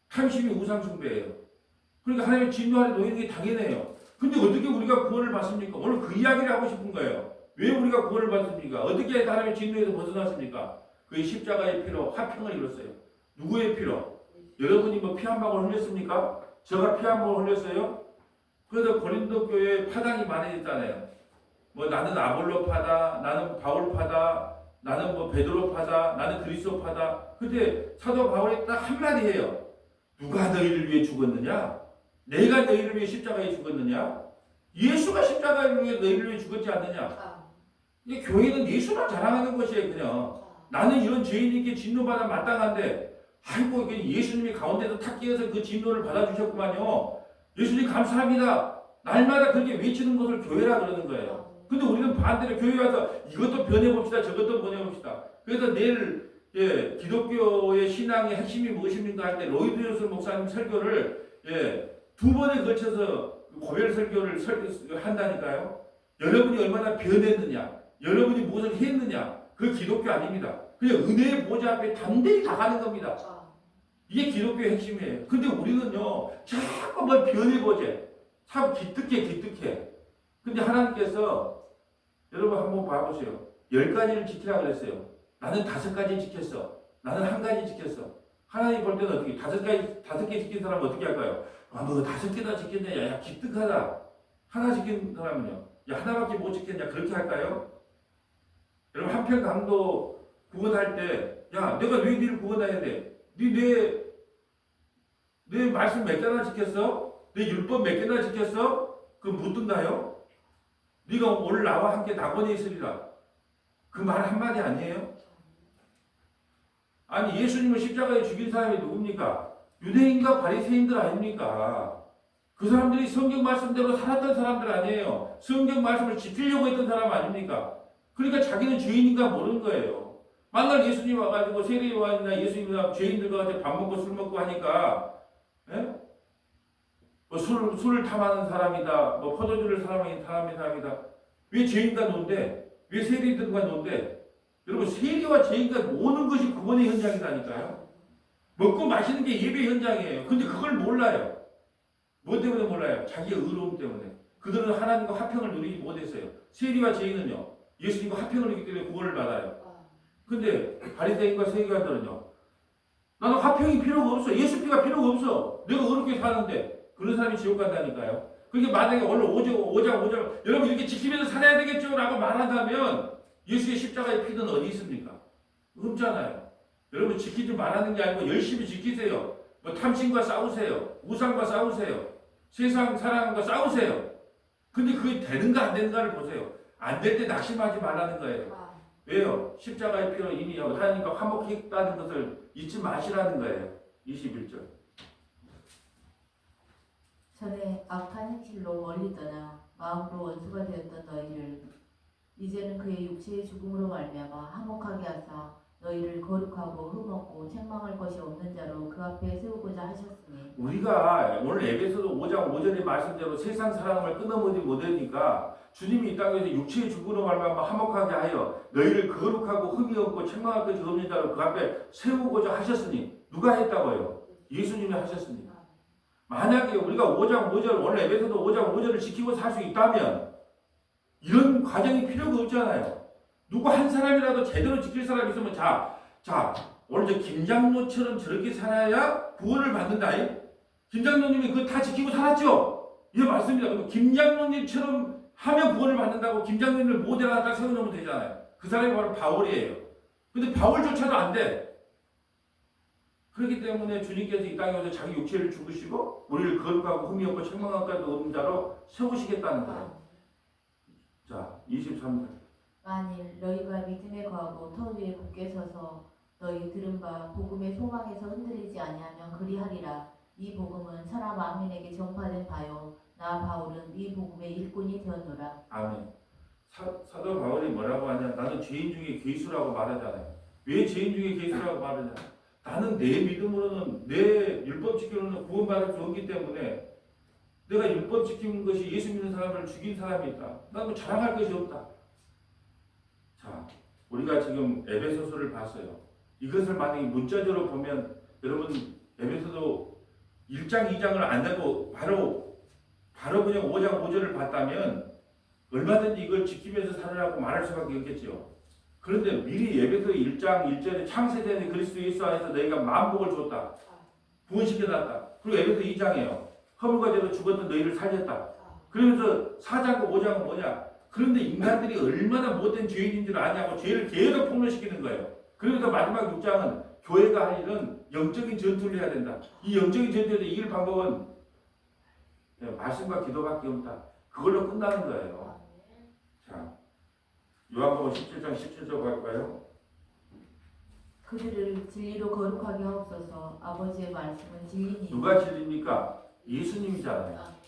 탐심이 우상 숭배예요. 그러니까 하나님의 진노 안에 놓이는 게 당연해요. 근데 어떻게 우리가 구원을 받습니까? 오늘 그 이야기를 하고 싶은 거예요. 왜 우리가 구원을 받습니까? 어떻게 해서 하나님의 진노에서 벗어났습니까? 그의 십자가의 피로 화평을 이뤘어요. 누구의 피로? 여러분이 뭐 피 한 방울 흘렸습니까? 제가 피 한 방울 흘렸어요? 그래서 고린도 교회에 파당이 많아졌잖아요. 뭐 나는 아볼로 파다, 나는 바울 파다, 나는 뭐 베드로 파다, 나는 그리스도 파다. 근데 사도 바울이 딱 한마디 해요. 누가 너희를 위해 죽었느냐? 내가 너희를 위해 십자가에 죽었느냐? 예수가 십자가에 위해 너희를 위해 죽었지 않느냐? 이게 교회는 예수만 자랑하는 것이에요, 그냥. 나는 이런 죄인에게 진노받아 마땅한데, 아이고, 예수님이 가운데서 탁 끼어서 그 진노를 받아주셨구만요. 예수님 감사합니다. 날마다 그렇게 외치는 것을 교회라 그러는 거예요. 근데 우리는 반대로 교회 와서 이것도 변해봅시다, 저것도 변해봅시다. 그래서 내일, 기독교의 신앙의 핵심이 무엇입니까? 할 때 로이드 요술 목사님 설교를, 2번에 걸쳐서 고별 설교를 한다니까요. 여러분이 얼마나 변했느냐, 여러분이 무엇을 했느냐, 그 기독교 아닙니다. 그냥 은혜의 보좌 앞에 담대히 나가는 겁니다. 이게 기독교의 핵심이에요. 근데 우리는요, 자꾸 뭘 변해보재. 참 기특해. 근데 하나님께서, 여러분 한번 봐보세요. 10가지를 지키라 그랬어요. 나는 5가지 지켰어. 나는 1가지 지켰어. 하나님 볼 때는 어떻게, 5개 지킨 사람은 어떻게 할까요? 아, 너 5개나 지켰냐? 야, 기특하다. 하나 지킨 사람은요? 야, 하나밖에 못 지켰냐? 그렇게 할까요? 여러분, 한편 강도 구원할 때, 야, 내가 왜 니를 구원해야 돼? 내 말씀 몇 개나 지켰어? 내 율법 몇 개나 지켰어? 그럼 묻던가요? 네가 오늘 나와 함께 낙원에 있으리라. 그 말 한마디 아니에요? 아니, 예수님을 십자가에 죽인 사람이 누굽니까? 유대인과 바리새인들 아닙니까? 그 사람들이 성경 말씀대로 살았던 사람들 아니에요. 성경 말씀을 지키려고 했던 사람 아닙니까? 그러니까 자기는 죄인인가 모르는 거예요. 만날 예수님 와가지고 세례요한이나 예수님이나 죄인들과 같이 밥 먹고 술 먹고 하니까, 뭐 술을 탐하는 사람이다, 뭐 포도주를 사랑하는 사람이다. 왜 죄인과 논대? 왜 세리들과 논대? 여러분 세리와 죄인과 모든 것이 구원의 현장이라니까요. 먹고 마시는 게 예배 현장이에요. 근데 그걸 몰라요. 뭐 때문에 몰라요? 자기의 의로움 때문에. 그들은 하나님과 화평을 누리지 못했어요. 세리와 죄인은요, 예수님과 화평을 누리기 때문에 구원을 받아요. 근데 바리새인과 세리관들은요, 나는 화평이 필요가 없어. 예수 피가 필요가 없어. 내가 어렵게 사는데. 그런 사람이 지옥 간다니까요. 그게 만약에 오늘 5장 여러분 이렇게 지키면서 살아야 되겠죠? 라고 말한다면 예수의 십자가의 피는 어디 있습니까? 없잖아요. 여러분 지키지 말하는 게 아니고 열심히 지키세요. 뭐 탐심과 싸우세요. 우상과 싸우세요. 세상 사랑과 싸우세요. 근데 그게 되는가 안 되는가를 보세요. 안 될 때 낙심하지 말라는 거예요. 왜요? 십자가의 피로 이미 하나님과 화목했다는 것을 잊지 마시라는 거예요. 21절. 전에 악한 행실로 멀리 떠나 마음으로 원수가 되었던 너희를 이제는 그의 육체의 죽음으로 말미암아 화목하게 하사 너희를 거룩하고 흠없고 책망할 것이 없는 자로 그 앞에 세우고자 하셨으니 우리가 오늘 에베소서 5장 5절의 말씀대로 세상 사랑을 끊어보지 못하니까 주님이 이 땅에서 육체의 죽음으로 말미암아 화목하게 하여 너희를 거룩하고 흠이 없고 책망할 것이 없는 자로 그 앞에 세우고자 하셨으니 누가 했다고요? 예수님이 하셨습니다. 만약에 우리가 5장 5절 오늘 에베소서 5장 5절을 지키고 살 수 있다면 이런 과정이 필요가 없잖아요. 누구 한 사람이라도 제대로 지킬 사람이 있으면 오늘 저 김장로처럼 저렇게 살아야 구원을 받는다. 김장로님이 그거 다 지키고 살았죠? 예, 맞습니다. 그럼 김장로님처럼 하면 구원을 받는다고 김장로님을 모델로 하다 세워놓으면 되잖아요. 그 사람이 바로 바울이에요. 근데 바울조차도 안 돼. 그렇기 때문에 주님께서 이 땅에 오셔서 자기 육체를 죽으시고 우리를 거룩하고 흠이 없고 책망할 것도 없는 자로 세우시겠다는 거예요. 자, 23절. 만일 너희가 믿음에 거하고 터 위에 굳게 서서 너희 들은 바 복음의 소망에서 흔들리지 아니하면 그리하리라. 이 복음은 천하 만민에게 전파된 바요 나 바울은 이 복음의 일꾼이 되었노라. 아멘. 사도 바울이 뭐라고 하냐? 나는 죄인 중에 괴수라고 말하잖아요. 왜 죄인 중에 괴수라고 말하냐? 나는 내 믿음으로는 내 율법 지키로는 구원받을 수 없기 때문에 내가 율법 지키는 것이 예수 믿는 사람을 죽인 사람이 있다. 나는 뭐 자랑할 것이 없다. 자, 우리가 지금 에베소서를 봤어요. 이것을 만약에 문자적으로 보면 여러분 에베소서 1장 2장을 안 하고 바로 그냥 5장 5절을 봤다면 얼마든지 이걸 지키면서 살으라고 말할 수밖에 없겠죠. 그런데 미리 에베소 1장 1절에 창세전에 그리스도 예수 안에서 너희가 만복을 줬다. 구원시켜놨다. 그리고 에베소 2장에요. 허물과 죄로 죽었던 너희를 살렸다. 그러면서 4장과 5장은 뭐냐? 그런데 인간들이 얼마나 못된 죄인인 줄 아냐고 죄를 계속 폭로시키는 거예요. 그러면서 마지막 6장은 교회가 할 일은 영적인 전투를 해야 된다. 이 영적인 전투에서 이길 방법은 말씀과 기도밖에 없다. 그걸로 끝나는 거예요. 자, 요한복음 17장 17절 갈까요? 그들을 진리로 거룩하게 하옵소서. 아버지의 말씀은 진리니. 누가 진리입니까? 예수님이잖아요.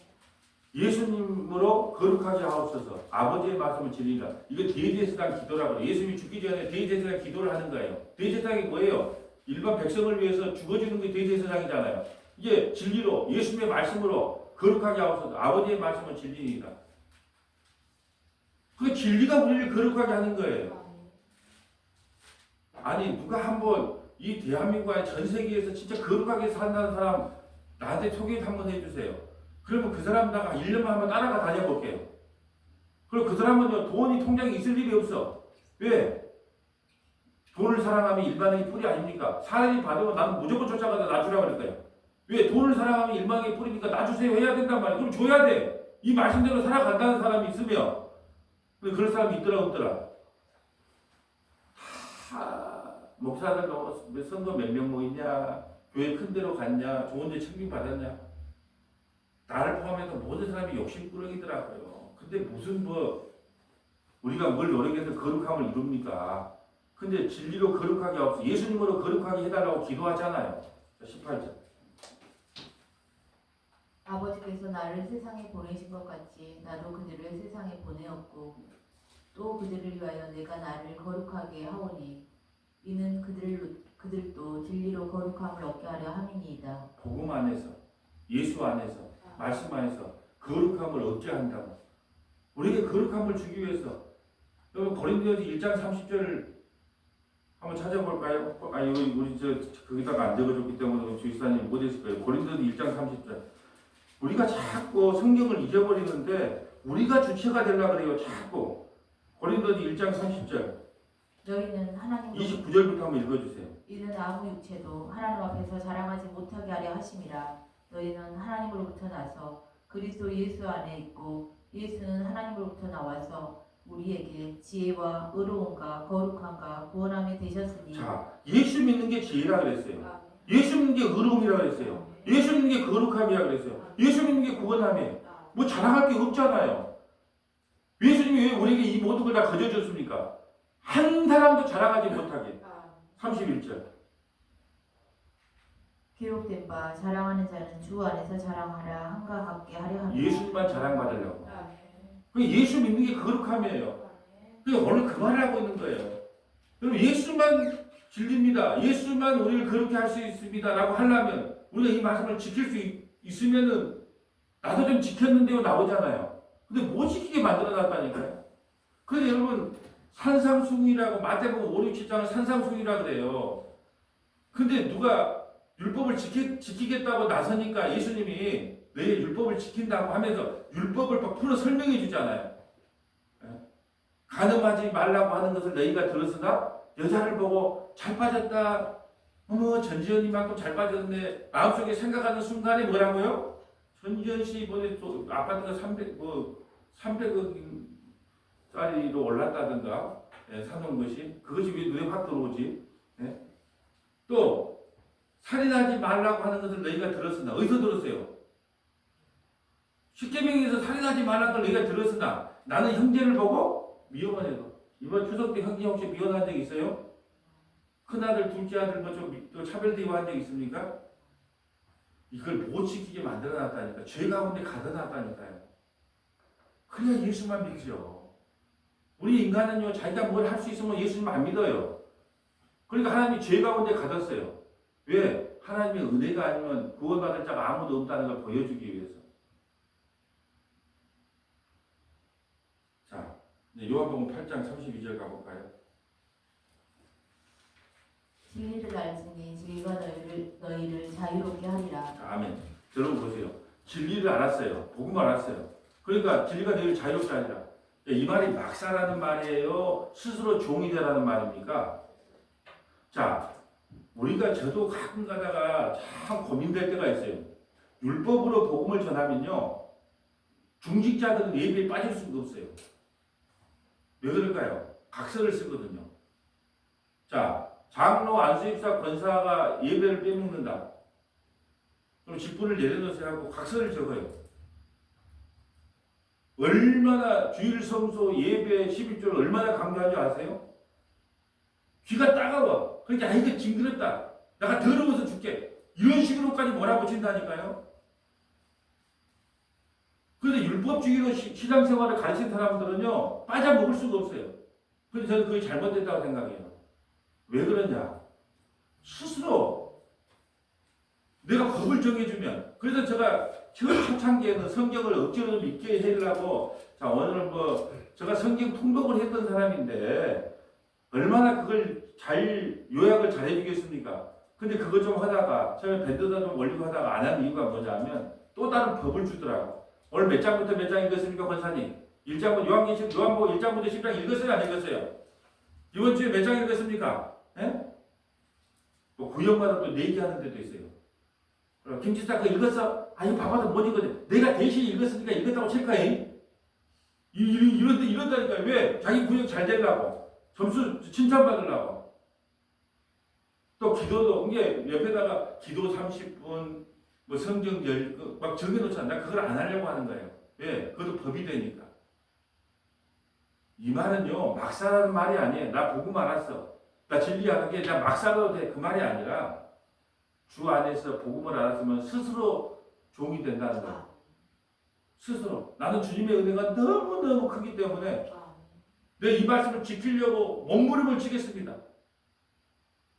예수님으로 거룩하게 하옵소서. 아버지의 말씀은 진리다. 이거 대제사장 기도라고 해요. 예수님이 죽기 전에 대제사장 기도를 하는 거예요. 대제사장이 뭐예요? 일반 백성을 위해서 죽어주는 게 대제사장이잖아요. 이게 진리로 예수님의 말씀으로 거룩하게 하옵소서. 아버지의 말씀은 진리이다. 그 진리가 우리를 거룩하게 하는 거예요. 아니 누가 한번 이 대한민국과 전 세계에서 진짜 거룩하게 산다는 사람 나한테 소개 한번 해주세요. 그러면 그 사람다가 1년만 한번 따라가 다녀볼게요. 그리고 그 사람은요 돈이 통장에 있을 일이 없어. 왜? 돈을 사랑하면 일반의 뿔이 아닙니까? 사람이 받으면 나는 무조건 쫓아가서 놔주라고 그럴 거예요. 왜? 돈을 사랑하면 일반의 뿔이니까 놔주세요 해야 된단 말이에요. 그럼 줘야 돼. 이 말씀대로 살아간다는 사람이 있으면. 근데 그런 사람이 있더라 없더라. 목사들도 선거 몇 명 모이냐, 교회 큰 데로 갔냐, 좋은 데 책임 받았냐. 나를 포함해서 모든 사람이 욕심꾸러기더라고요. 근데 무슨 우리가 뭘 노력해서 거룩함을 이룹니까? 근데 진리로 거룩하게 하옵소서. 예수님으로 거룩하게 해달라고 기도하잖아요. 18절. 아버지께서 나를 세상에 보내신 것 같이 나도 그들을 세상에 보내었고 또 그들을 위하여 내가 나를 거룩하게 하오니 이는 그들도 진리로 거룩함을 얻게 하려 함이니이다. 복음 안에서, 예수 안에서, 말씀 안에서 거룩함을 얻게 한다고. 우리에게 거룩함을 주기 위해서 여러분 고린도전서 1장 30절 한번 찾아볼까요? 이거 우리 거기다가 안 적어줬기 때문에 주의사님 못했을 거예요. 고린도서 1장 30절. 우리가 자꾸 성경을 잊어버리는데 우리가 주체가 되려고 그래요. 자꾸. 고린도서 1장 30절. 너희는 하나님으로 29절부터 한번 읽어주세요. 이는 아무 육체도 하나님 앞에서 자랑하지 못하게 하려 하심이라. 너희는 하나님으로부터 나서 그리스도 예수 안에 있고 예수는 하나님으로부터 나와서 우리에게 지혜와 의로움과 거룩함과 구원함이 되셨으니. 자, 예수 믿는 게 지혜라 그랬어요. 예수 믿는 게 의로움이라 그랬어요. 예수 믿는 게 거룩함이라 그랬어요. 예수 믿는 게 구원함이에요. 뭐 자랑할 게 없잖아요. 예수님이 왜 우리에게 이 모든 걸 다 거저줬습니까? 한 사람도 자랑하지 못하게. 31절. 기록된 바 자랑하는 자는 주 안에서 자랑하라 함과 같게 하려 합니다. 예수님만 자랑받으려고. 예수 믿는 게 거룩함이에요. 오늘 그 말을 하고 있는 거예요. 여러분, 예수만 진리입니다. 예수만 우리를 그렇게 할 수 있습니다. 라고 하려면 우리가 이 말씀을 지킬 수 있으면은 나도 좀 지켰는데요 나오잖아요. 근데 못 지키게 만들어놨다니까요. 그래서 여러분 산상수훈이라고 마태복음 5, 6, 7장은 산상수훈이라 그래요. 근데 누가 율법을 지키겠다고 나서니까 예수님이 내 율법을 지킨다고 하면서 율법을 막 풀어 설명해 주잖아요. 간음하지 말라고 하는 것을 너희가 들었으나 여자를 보고 잘 빠졌다. 어머 전지현이만큼 잘 빠졌네. 마음속에 생각하는 순간에 뭐라고요? 전지현 씨 이번에 또 아파트가 300억짜리로 올랐다든가 사놓은 것이 그것이 왜 눈에 확 들어오지? 또 살인하지 말라고 하는 것을 너희가 들었으나 어디서 들었어요? 십계명에서 살인하지 말라는 걸 너희가 들었으나 나는 형제를 보고 미워하네요. 이번 추석 때 형제 혹시 미워한 적 있어요? 큰아들, 둘째 아들 또 차별 대우한 적 있습니까? 이걸 못 지키게 만들어놨다니까. 죄 가운데 가둬놨다니까요. 그래야 예수만 믿죠. 우리 인간은요 자기가 뭘 할 수 있으면 예수님 안 믿어요. 그러니까 하나님이 죄 가운데 가뒀어요. 왜? 하나님의 은혜가 아니면 구원받을 자가 아무도 없다는 걸 보여주기 위해서. 자, 이제 요한복음 8장 32절 가볼까요? 진리를 알지니 진리가 너희를 자유롭게 하리라. 자, 아멘. 여러분 보세요. 진리를 알았어요. 복음 알았어요. 그러니까 진리가 너희를 자유롭게 하리라. 이 말이 막사라는 말이에요? 스스로 종이 되라는 말입니까? 자, 저도 가끔 가다가 참 고민될 때가 있어요. 율법으로 복음을 전하면요, 중직자들은 예배에 빠질 수가 없어요. 왜 그럴까요? 각서를 쓰거든요. 자, 장로, 안수입사, 권사가 예배를 빼먹는다. 그럼 직분을 내려놓으세요 하고 각서를 적어요. 얼마나 주일 성소 예배 11조를 얼마나 강조하지 아세요? 귀가 따가워. 그러니까 이거 징그럽다. 내가 더러워서 죽게. 이런 식으로까지 몰아붙인다니까요. 그런데 율법주의로 신앙생활을 가르친 사람들은요 빠져먹을 수가 없어요. 그래서 저는 그게 잘못됐다고 생각해요. 왜 그러냐? 스스로 내가 법을 정해주면, 그래서 제가 초창기에는 성경을 억지로 믿게 해주려고, 자, 오늘은 제가 성경 통독을 했던 사람인데, 얼마나 그걸 요약을 잘 해주겠습니까? 근데 그거 좀 하다가, 처음에 밴드도 좀 올리고 하다가 안 한 이유가 뭐냐면, 또 다른 법을 주더라고. 오늘 몇 장부터 몇 장 읽었습니까, 권사님? 1장부터, 요한복음 1장부터 10장 읽었어요, 안 읽었어요? 이번 주에 몇 장 읽었습니까? 구역마다 또 내기하는 데도 있어요. 김지사 그거 읽었어? 이거 봐봐도 못 읽거든. 내가 대신 읽었으니까 읽었다고 칠까잉? 이런다니까. 왜? 자기 구역 잘 되려고. 점수 칭찬받으려고. 또 기도도, 이게 옆에다가 기도 30분, 성경 막 정해놓잖아. 나 그걸 안 하려고 하는 거예요. 왜? 그것도 법이 되니까. 이 말은요, 막 살라는 말이 아니에요. 나 복음 알았어. 나 진리 아는 게 나 막 살아도 돼. 그 말이 아니라 주 안에서 복음을 알았으면 스스로 종이 된다는 거예요. 스스로. 나는 주님의 은혜가 너무너무 크기 때문에 내 이 말씀을 지키려고 몸부림을 치겠습니다.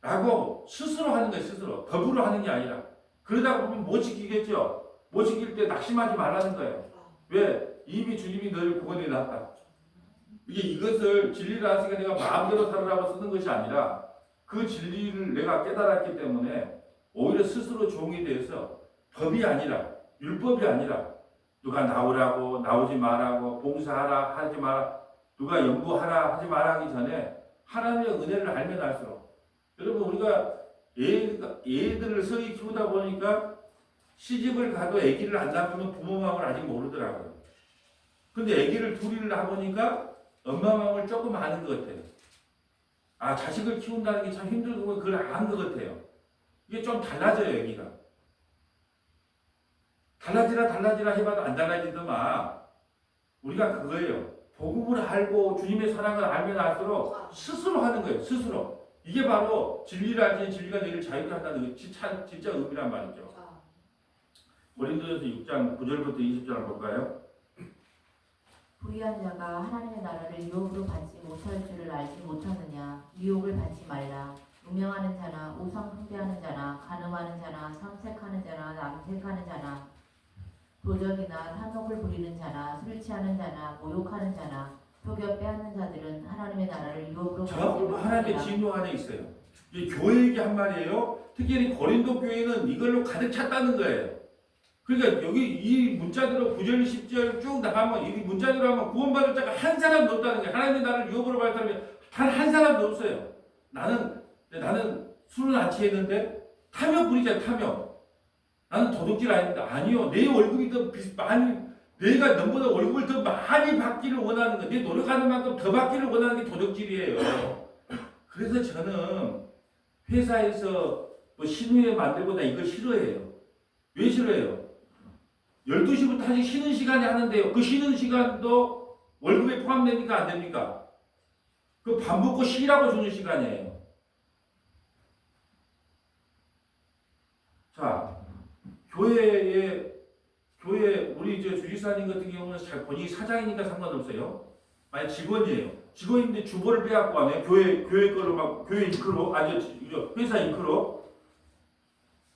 라고 스스로 하는 거예요. 스스로. 법으로 하는 게 아니라. 그러다 보면 못 지키겠죠. 못 지킬 때 낙심하지 말라는 거예요. 왜? 이미 주님이 너를 구원해 놨다. 이것을 진리를 아시니까 내가 마음대로 살으라고 쓰는 것이 아니라 그 진리를 내가 깨달았기 때문에 오히려 스스로 종이 돼서 법이 아니라 율법이 아니라 누가 나오라고 나오지 말라고 봉사하라 하지 마라 누가 연구하라 하지 마라 하기 전에 하나님의 은혜를 알면 알수록 여러분 우리가 애들을 서히 키우다 보니까 시집을 가도 아기를 안 낳으면 부모 마음을 아직 모르더라고요. 근데 아기를 둘이를 낳아보니까 엄마 마음을 조금 아는 것 같아요. 아, 자식을 키운다는 게 참 힘들고 그걸 아는 것 같아요. 이게 좀 달라져요, 아기가. 달라지라 해봐도 안 달라지더만 우리가 그거예요. 복음을 알고 주님의 사랑을 알면 알수록 스스로 하는 거예요. 스스로. 이게 바로 진리를 알지 진리가 너희를 자유케 한다는 진짜 의미란 말이죠. 고린도전서 6장 9절부터 20절을 볼까요? 불의한 자가 하나님의 나라를 유혹으로 받지 못할 줄을 알지 못하느냐. 유혹을 받지 말라. 음행하는 자나 우상 숭배하는 자나 간음하는 자나 삼색하는 자나 남색하는 자나 도적이나 탐욕을 부리는 자나 술 취하는 자나 모욕하는 자나 속여 빼앗는 자들은 하나님의 나라를 유혹으로 받지 전부 하나님의 못하리라. 진노 안에 있어요. 이 교회 얘기 한 말이에요. 특히 고린도 교회는 이걸로 가득 찼다는 거예요. 그러니까 여기 이 문자대로 9절 10절 쭉 나가면 이 문자대로 하면 구원받을 자가 한 사람도 없다는 거예요. 하나님의 나라를 유혹으로 받을 사람이 단 한 사람도 없어요. 나는 술은 안 취했는데 탐욕 부리자 탐욕. 나는 도둑질 아닌데 아니요. 내 월급이 더 많이 내가 너보다 월급을 더 많이 받기를 원하는 거. 내 노력하는 만큼 더 받기를 원하는 게 도둑질이에요. 그래서 저는 회사에서 뭐 신우회 만들보다 이걸 싫어해요. 왜 싫어해요? 12시부터 아직 쉬는 시간에 하는데요. 그 쉬는 시간도 월급에 포함되니까 안 됩니까? 그 밥 먹고 쉬라고 주는 시간이에요. 자, 교회 우리 주지사님 같은 경우는 잘 본인이 사장이니까 상관없어요. 만약 직원이에요. 직원인데 주보를 빼갖고 하네. 교회 거로 막 교회 인크로 회사 인크로.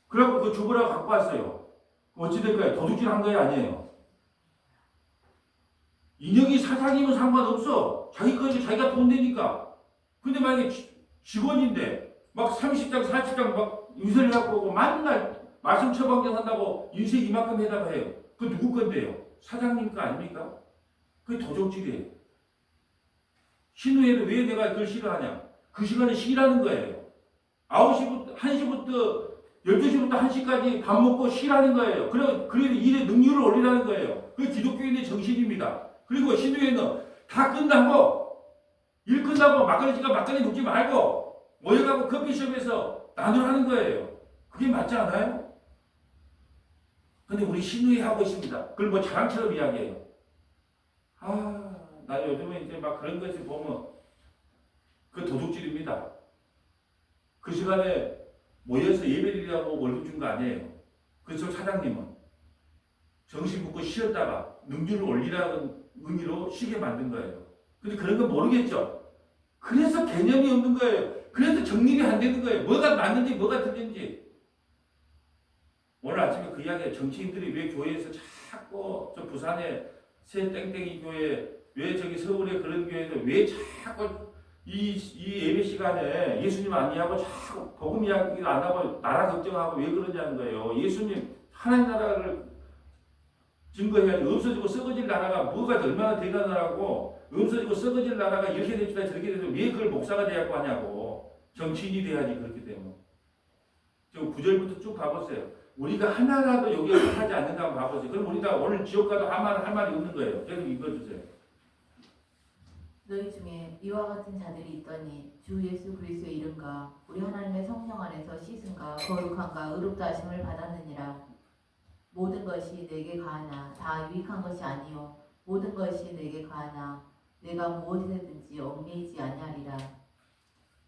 그래갖고 그 주보라고 갖고 왔어요. 어찌 될까요? 도둑질 한 거예요, 아니에요? 인혁이 사장이면 상관없어. 자기 거지 자기가 돈 내니까. 근데 만약에 직원인데 막 30장 40장 막 인쇄를 갖고 오고 맨날 말씀 처방전 한다고 인쇄 이만큼 해다가 해요. 그 누구 건데요? 사장님 거 아닙니까? 그게 도둑질이에요. 신우회도 왜 내가 그걸 싫어하냐? 그 시간에 쉬라는 거예요. 9시부터 1시부터 12시부터 1시까지 밥 먹고 쉬라는 거예요. 그래서 일의 능률을 올리라는 거예요. 그게 기독교인의 정신입니다. 그리고 신우회는 다 끝나고 일 끝나고 막걸리 먹지 말고 모여가고 커피숍에서 나누라는 거예요. 그게 맞지 않아요? 근데 우리 신우회 하고 있습니다. 그걸 뭐 자랑처럼 이야기해요. 나 요즘에 이제 막 그런 것을 보면 그 도둑질입니다. 그 시간에 모여서 예배드리라고 월급 준 거 아니에요. 그래서 사장님은 정신 붙고 쉬었다가 능률을 올리라는 의미로 쉬게 만든 거예요. 근데 그런 건 모르겠죠. 그래서 개념이 없는 거예요. 그래서 정립이 안 되는 거예요. 뭐가 맞는지 뭐가 틀린지. 오늘 아침에 그 이야기에 정치인들이 왜 교회에서 자꾸 저 부산의 새 땡땡이 교회 왜 저기 서울의 그런 교회에서 왜 자꾸 이 예배 시간에 예수님 아니하고 자꾸 복음 이야기를 안 하고 나라 걱정하고 왜 그러냐는 거예요. 예수님 하나님 나라를 증거해야지. 없어지고 썩어질 나라가 뭐가 얼마나 대단하고 없어지고 썩어질 나라가 이렇게 됩시다 저렇게 되면 왜 그걸 목사가 돼야고 하냐고. 정치인이 돼야지. 그렇기 때문에 지금 9절부터 쭉 가보세요. 우리가 하나라도 여기에 속하지 않는가 한번 봐보세요. 그럼 우리 다 오늘 지옥 가도 할 말이 없는 거예요. 계속 읽어주세요. 너희 중에 이와 같은 자들이 있더니 주 예수 그리스도의 이름과 우리 하나님의 성령 안에서 씻음과 거룩함과 의롭다 하심을 받았느니라. 모든 것이 내게 가하나 다 유익한 것이 아니요 모든 것이 내게 가하나 내가 무엇이든지 얽매이지 아니하리라.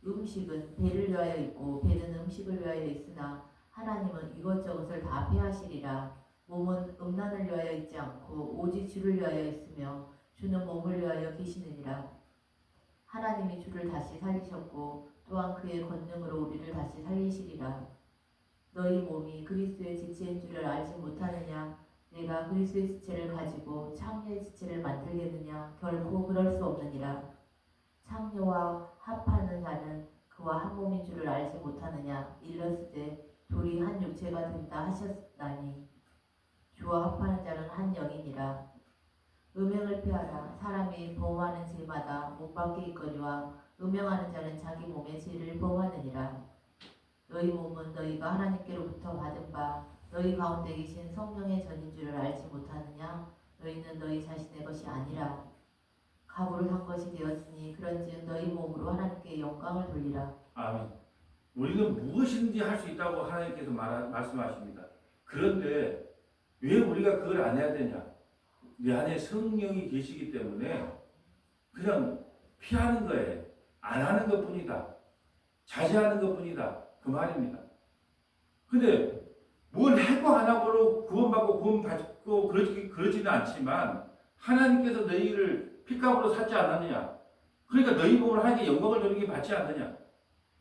음식은 배를 위하여 있고 배는 음식을 위하여 있으나 하나님은 이것저것을 다 폐하시리라. 몸은 음란을 위하여 있지 않고 오직 주를 위하여 있으며 주는 몸을 위하여 계시느니라. 하나님이 주를 다시 살리셨고 또한 그의 권능으로 우리를 다시 살리시리라. 너희 몸이 그리스도의 지체인 줄을 알지 못하느냐? 내가 그리스도의 지체를 가지고 창녀의 지체를 만들겠느냐? 결코 그럴 수 없느니라. 창녀와 합하는 자는 그와 한 몸인 줄을 알지 못하느냐. 일렀으되 둘이 한 육체가 된다 하셨나니 주와 합하는 자는 한 영이니라. 음행을 피하라. 사람이 범하는 죄마다 못 받게 있거니와 음행하는 자는 자기 몸의 죄를 범하느니라. 너희 몸은 너희가 하나님께로부터 받은 바 너희 가운데 계신 성령의 전인 줄을 알지 못하느냐. 너희는 너희 자신의 것이 아니라 각오를 한 것이 되었으니 그런즉 너희 몸으로 하나님께 영광을 돌리라. 아멘. 우리는 무엇이든지 할 수 있다고 하나님께서 말씀하십니다. 그런데 왜 우리가 그걸 안 해야 되냐? 내 안에 성령이 계시기 때문에 그냥 피하는 거예요. 안 하는 것 뿐이다. 자제하는 것 뿐이다. 그 말입니다. 근데 뭘 하고 안 하고로 구원받고 구원받고 그러지는 않지만 하나님께서 너희를 핏값으로 샀지 않았느냐? 그러니까 너희 몸을 하나님께 영광을 돌리게 받지 않느냐?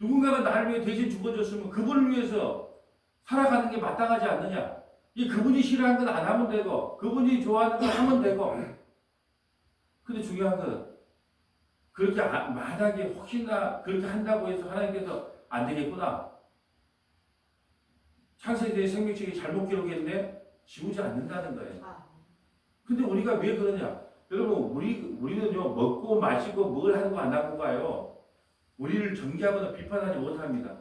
누군가가 나를 위해 대신 죽어줬으면 그분을 위해서 살아가는 게 마땅하지 않느냐? 이 그분이 싫어하는 건 안 하면 되고 그분이 좋아하는 건 하면 되고. 근데 중요한 건 그렇게 만약에 혹시나 그렇게 한다고 해서 하나님께서 안 되겠구나. 창세기의 생명책이 잘못 기록했네? 지우지 않는다는 거예요. 근데 우리가 왜 그러냐? 여러분, 우리는요, 먹고 마시고 뭘 하고 안 하고가요, 우리를 정죄하거나 비판하지 못합니다.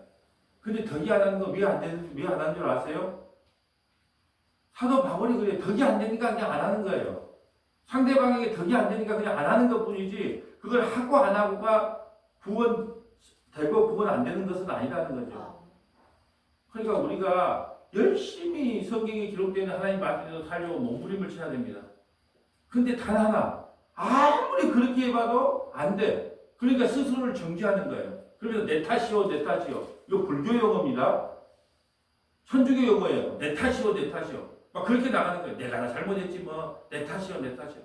근데 덕이 안 하는 거 왜 안 하는 줄 아세요? 사도 바울이 그래요. 덕이 안 되니까 그냥 안 하는 거예요. 상대방에게 덕이 안 되니까 그냥 안 하는 것 뿐이지, 그걸 하고 안 하고가 구원되고 구원 안 되는 것은 아니라는 거죠. 그러니까 우리가 열심히 성경에 기록되는 하나님 말씀대로 살려고 몸부림을 쳐야 됩니다. 근데 단 하나, 아무리 그렇게 해봐도 안 돼. 그러니까 스스로를 정죄하는 거예요. 그러면서 내 탓이요, 내 탓이요. 이거 불교 용어입니다. 천주교 용어예요. 내 탓이요, 내 탓이요. 막 그렇게 나가는 거예요. 내가 다 잘못했지 뭐. 내 탓이요, 내 탓이요.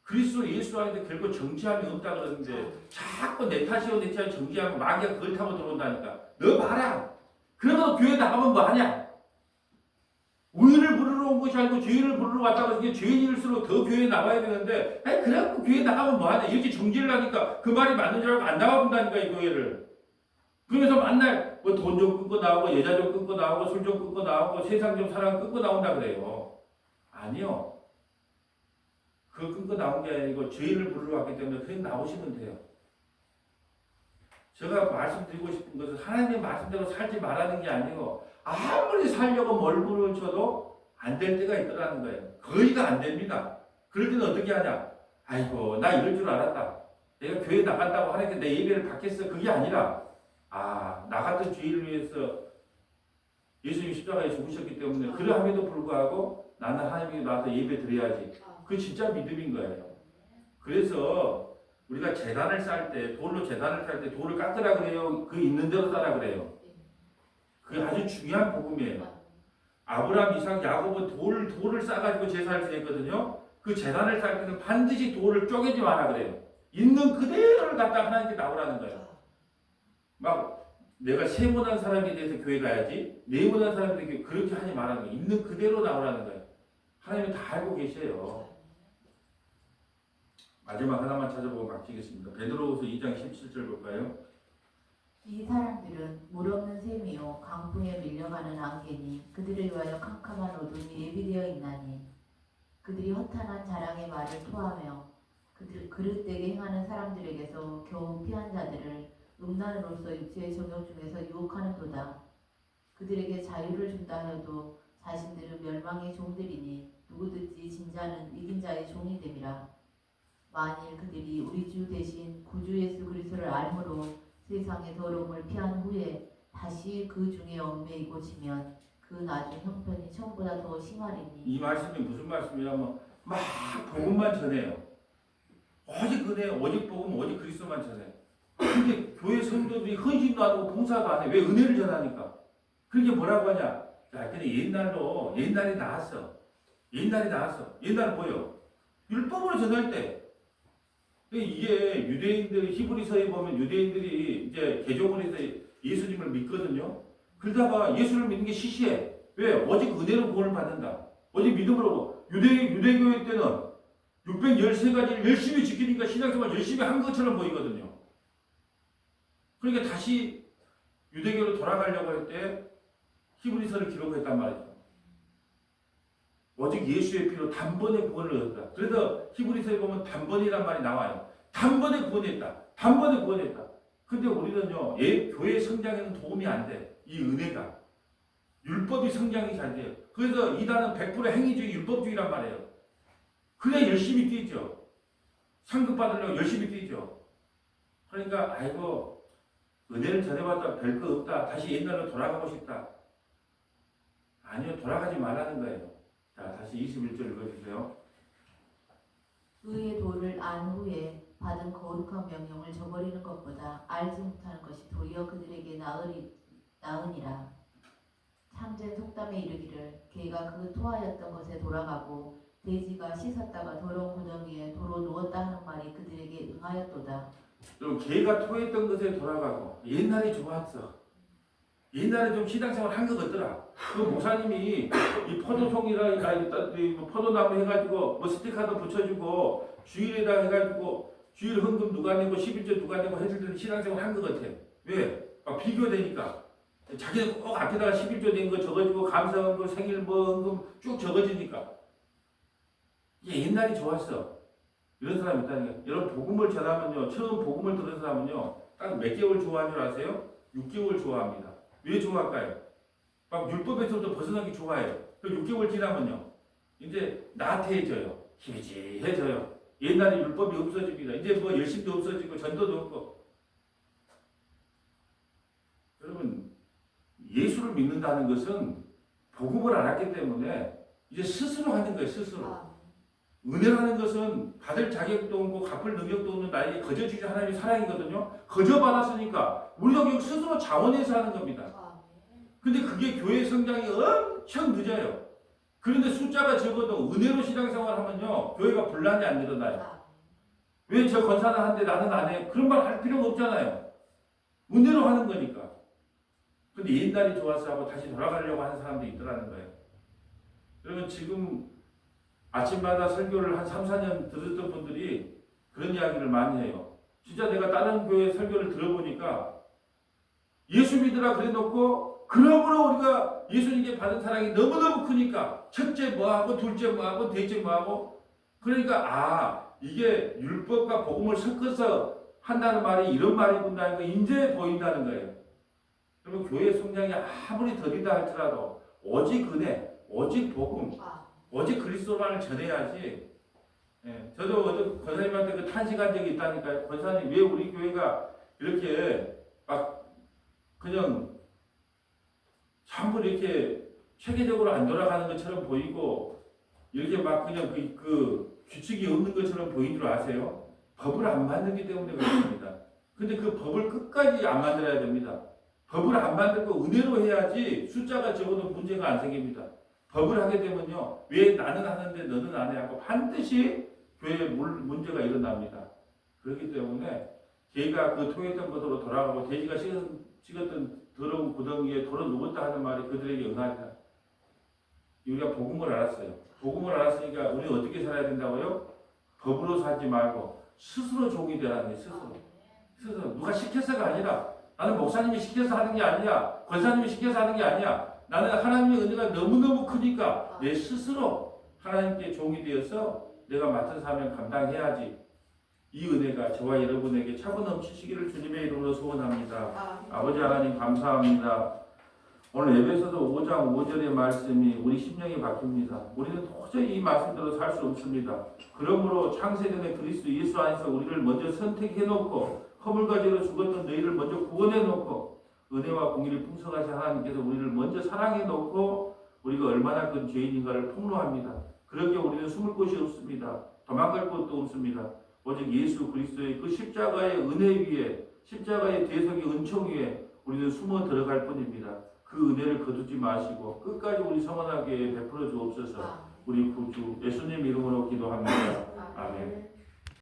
그리스도 예수 안에서 결국 정죄함이 없다 그러는데 자꾸 내 탓이요, 내 탓이요 정죄하면 마귀가 그걸 타고 들어온다니까. 너 봐라. 그러면 교회 나가면 뭐 하냐? 의를 부르러 온 것이 아니고 죄인을 부르러 왔다고 해서 죄인일수록 더 교회에 나와야 되는데, 아니 그래갖고 교회 나가면 뭐 하냐? 이렇게 정죄를 하니까 그 말이 맞는 줄 알고 안 나가본다니까 이 교회를. 그러면서 맨날 뭐 돈 좀 끊고 나오고 여자 좀 끊고 나오고 술 좀 끊고 나오고 세상 좀 사랑 끊고 나온다 그래요. 아니요. 그거 끊고 나온 게 아니고 죄인을 부르러 왔기 때문에 그냥 나오시면 돼요. 제가 말씀드리고 싶은 것은 하나님의 말씀대로 살지 말라는 게 아니고 아무리 살려고 멀부를 쳐도 안 될 때가 있더라는 거예요. 거의가 안 됩니다. 그럴 때는 어떻게 하냐? 아이고 나 이럴 줄 알았다. 내가 교회 나간다고 하니까 내 예배를 받겠어. 그게 아니라 나 같은 죄인을 위해서 예수님이 십자가에 죽으셨기 때문에 그러함에도 불구하고 나는 하나님께 나와서 예배 드려야지. 그게 진짜 믿음인 거예요. 그래서 우리가 제단을 쌓을 때, 돌로 제단을 쌓을 때 돌을 깎으라 그래요? 그 있는 대로 쌓으라 그래요? 그게 아주 중요한 복음이에요. 아브라함, 이삭, 야곱은 돌을 쌓아가지고 제사를 지냈거든요. 그 제단을 쌓을 때는 반드시 돌을 쪼개지 마라 그래요. 있는 그대로를 갖다 하나님께 나오라는 거예요. 막 내가 세모난 사람에 대해서 교회 가야지, 네모난 사람에 대해서 그렇게 하지 말라는 거예요. 있는 그대로 나오라는 거예요. 하나님은 다 알고 계세요. 마지막 하나만 찾아보고 마치겠습니다. 베드로후서 2장 17절 볼까요? 이 사람들은 물 없는 샘이요 강풍에 밀려가는 안개니 그들을 위하여 캄캄한 어둠이 예비되어 있나니 그들이 허탄한 자랑의 말을 토하며 그들 그릇되게 행하는 사람들에게서 겨우 피한 자들을 음란으로서 육체의 정욕 중에서 유혹하는도다. 그들에게 자유를 준다 하여도 자신들은 멸망의 종들이니 누구든지 진자는 이긴 자의 종이 됨이라. 만일 그들이 우리 주 대신 구주 예수 그리스도를 알므로 세상의 더러움을 피한 후에 다시 그 중에 얽매이고 지면 그 나중 형편이 처음보다 더 심하리니. 이 말씀이 무슨 말씀이냐면 막 복음만 전해요. 오직 은혜, 오직 복음, 오직 그리스도만 전해요. 근데 교회 성도들이 헌신도 안 하고 봉사도 안 해. 왜? 은혜를 전하니까. 그게 뭐라고 하냐? 야, 근데 옛날이 나았어. 옛날은 뭐요? 율법으로 전할 때. 이게 유대인들 히브리서에 보면 유대인들이 이제 개종을 해서 예수님을 믿거든요. 그러다가 예수를 믿는 게 시시해. 왜? 오직 은혜로 구원을 받는다. 오직 믿음으로. 유대교회 때는 613가지를 열심히 지키니까 신앙생활 열심히 한 것처럼 보이거든요. 그러니까 다시 유대교로 돌아가려고 할 때 히브리서를 기록했단 말이죠. 오직 예수의 피로 단번에 구원을 얻었다. 그래서 히브리서에 보면 단번이란 말이 나와요. 단번에 구원했다. 단번에 구원했다. 근데 우리는요, 교회 성장에는 도움이 안 돼. 이 은혜가. 율법이 성장이 잘 돼요. 그래서 이단은 100% 행위주의, 율법주의란 말이에요. 그냥 열심히 뛰죠. 상급 받으려고 열심히 뛰죠. 그러니까, 아이고, 은혜를 전해봤다, 별거 없다. 다시 옛날로 돌아가고 싶다. 아니요, 돌아가지 말라는 거예요. 자, 다시 21절 읽어주세요. 의의 도를 안 후에 받은 거룩한 명령을 저버리는 것보다 알지 못하는 것이 도리어 그들에게 나으니라. 참된 속담에 이르기를 개가 그 토하였던 것에 돌아가고 돼지가 씻었다가 더러운 구덩이에 도로 누웠다 하는 말이 그들에게 응하였도다. 또 개가 토했던 것에 돌아가고 옛날이 좋았어. 옛날에 좀 신앙생활 한 것 같더라. 그 목사님이 이 포도송이랑 포도나무 해가지고 뭐 스티커도 붙여주고 주일에다 해가지고 주일 헌금 누가 내고 11조 누가 내고 해줄 때는 신앙생활 한 것 같아. 왜? 막 비교되니까. 자기는 꼭 앞에다가 11조 낸 거 적어주고 감사헌금 생일 뭐 헌금 쭉 적어지니까. 이게 옛날이 좋았어. 이런 사람이 있다니까. 여러분 복음을 전하면요. 처음 복음을 들은 사람은요. 딱 몇 개월 좋아하는 줄 아세요? 6개월 좋아합니다. 왜 좋아할까요? 막 율법에서부터 벗어나기 좋아해요. 그 6개월 지나면요. 이제 나태해져요. 희미해져요. 옛날에 율법이 없어집니다. 이제 뭐 열심도 없어지고 전도도 없고. 여러분 예수를 믿는다는 것은 복음을 알았기 때문에 이제 스스로 하는 거예요. 스스로. 은혜라는 것은 받을 자격도 없고 갚을 능력도 없는 나에게 거저주신 하나님의 사랑이거든요. 거저받았으니까 우리가 결국 스스로 자원해서 하는 겁니다. 근데 그게 교회 성장이 엄청 늦어요. 그런데 숫자가 적어도 은혜로 신앙생활 하면요. 교회가 분란이 안 일어나요. 왜 저 권사는 하는데 나는 안 해? 그런 말 할 필요가 없잖아요. 은혜로 하는 거니까. 근데 옛날이 좋아서 하고 다시 돌아가려고 하는 사람도 있더라는 거예요. 그러면 지금 아침마다 설교를 한 3, 4년 들었던 분들이 그런 이야기를 많이 해요. 진짜 내가 다른 교회 설교를 들어보니까 예수 믿으라 그래 놓고 그러므로 우리가 예수님께 받은 사랑이 너무너무 크니까 첫째 뭐하고 둘째 뭐하고 넷째 뭐하고 그러니까 이게 율법과 복음을 섞어서 한다는 말이 이런 말이구나 이거 이제 보인다는 거예요. 그러면 교회 성장이 아무리 더디다 할지라도 오직 은혜, 오직 복음 오직 그리스도만을 전해야지. 예, 저도 어제 권사님한테 그 탄식한 적이 있다니까요. 권사님 왜 우리 교회가 이렇게 막 그냥 전부 이렇게 체계적으로 안 돌아가는 것처럼 보이고 이렇게 막 그냥 그 규칙이 없는 것처럼 보이는 줄 아세요? 법을 안 만들기 때문에 그렇습니다. 근데 그 법을 끝까지 안 만들어야 됩니다. 법을 안 만들고 은혜로 해야지 숫자가 적어도 문제가 안 생깁니다. 법을 하게 되면요. 왜 나는 하는데 너는 안 해? 하고 반드시 교회에 문제가 일어납니다. 그렇기 때문에 개가 그 토했던 것으로 돌아가고 돼지가 찍었던 더러운 구덩이에 돌아 누웠다 하는 말이 그들에게 응하리라. 우리가 복음을 알았어요. 복음을 알았으니까 우리는 어떻게 살아야 된다고요? 법으로 살지 말고 스스로 종이 되라는 거예요. 스스로. 누가 시켜서가 아니라 나는 목사님이 시켜서 하는 게 아니야. 권사님이 시켜서 하는 게 아니야. 나는 하나님의 은혜가 너무너무 크니까 내 스스로 하나님께 종이 되어서 내가 맡은 사명 감당해야지. 이 은혜가 저와 여러분에게 차고 넘치시기를 주님의 이름으로 소원합니다. 아버지 하나님 감사합니다. 오늘 에베소서 5장 5절의 말씀이 우리 심령이 바뀝니다. 우리는 도저히 이 말씀대로 살 수 없습니다. 그러므로 창세전에 그리스도 예수 안에서 우리를 먼저 선택해놓고 허물과 죄로 죽었던 너희를 먼저 구원해놓고 은혜와 공의를 풍성하신 하나님께서 우리를 먼저 사랑해놓고 우리가 얼마나 큰 죄인인가를 폭로합니다. 그렇게 우리는 숨을 곳이 없습니다. 도망갈 곳도 없습니다. 오직 예수 그리스도의 그 십자가의 은혜 위에 십자가의 대속의 은총 위에 우리는 숨어 들어갈 뿐입니다. 그 은혜를 거두지 마시고 끝까지 우리 성원하게 베풀어 주옵소서. 우리 구주 예수님 이름으로 기도합니다. 아멘.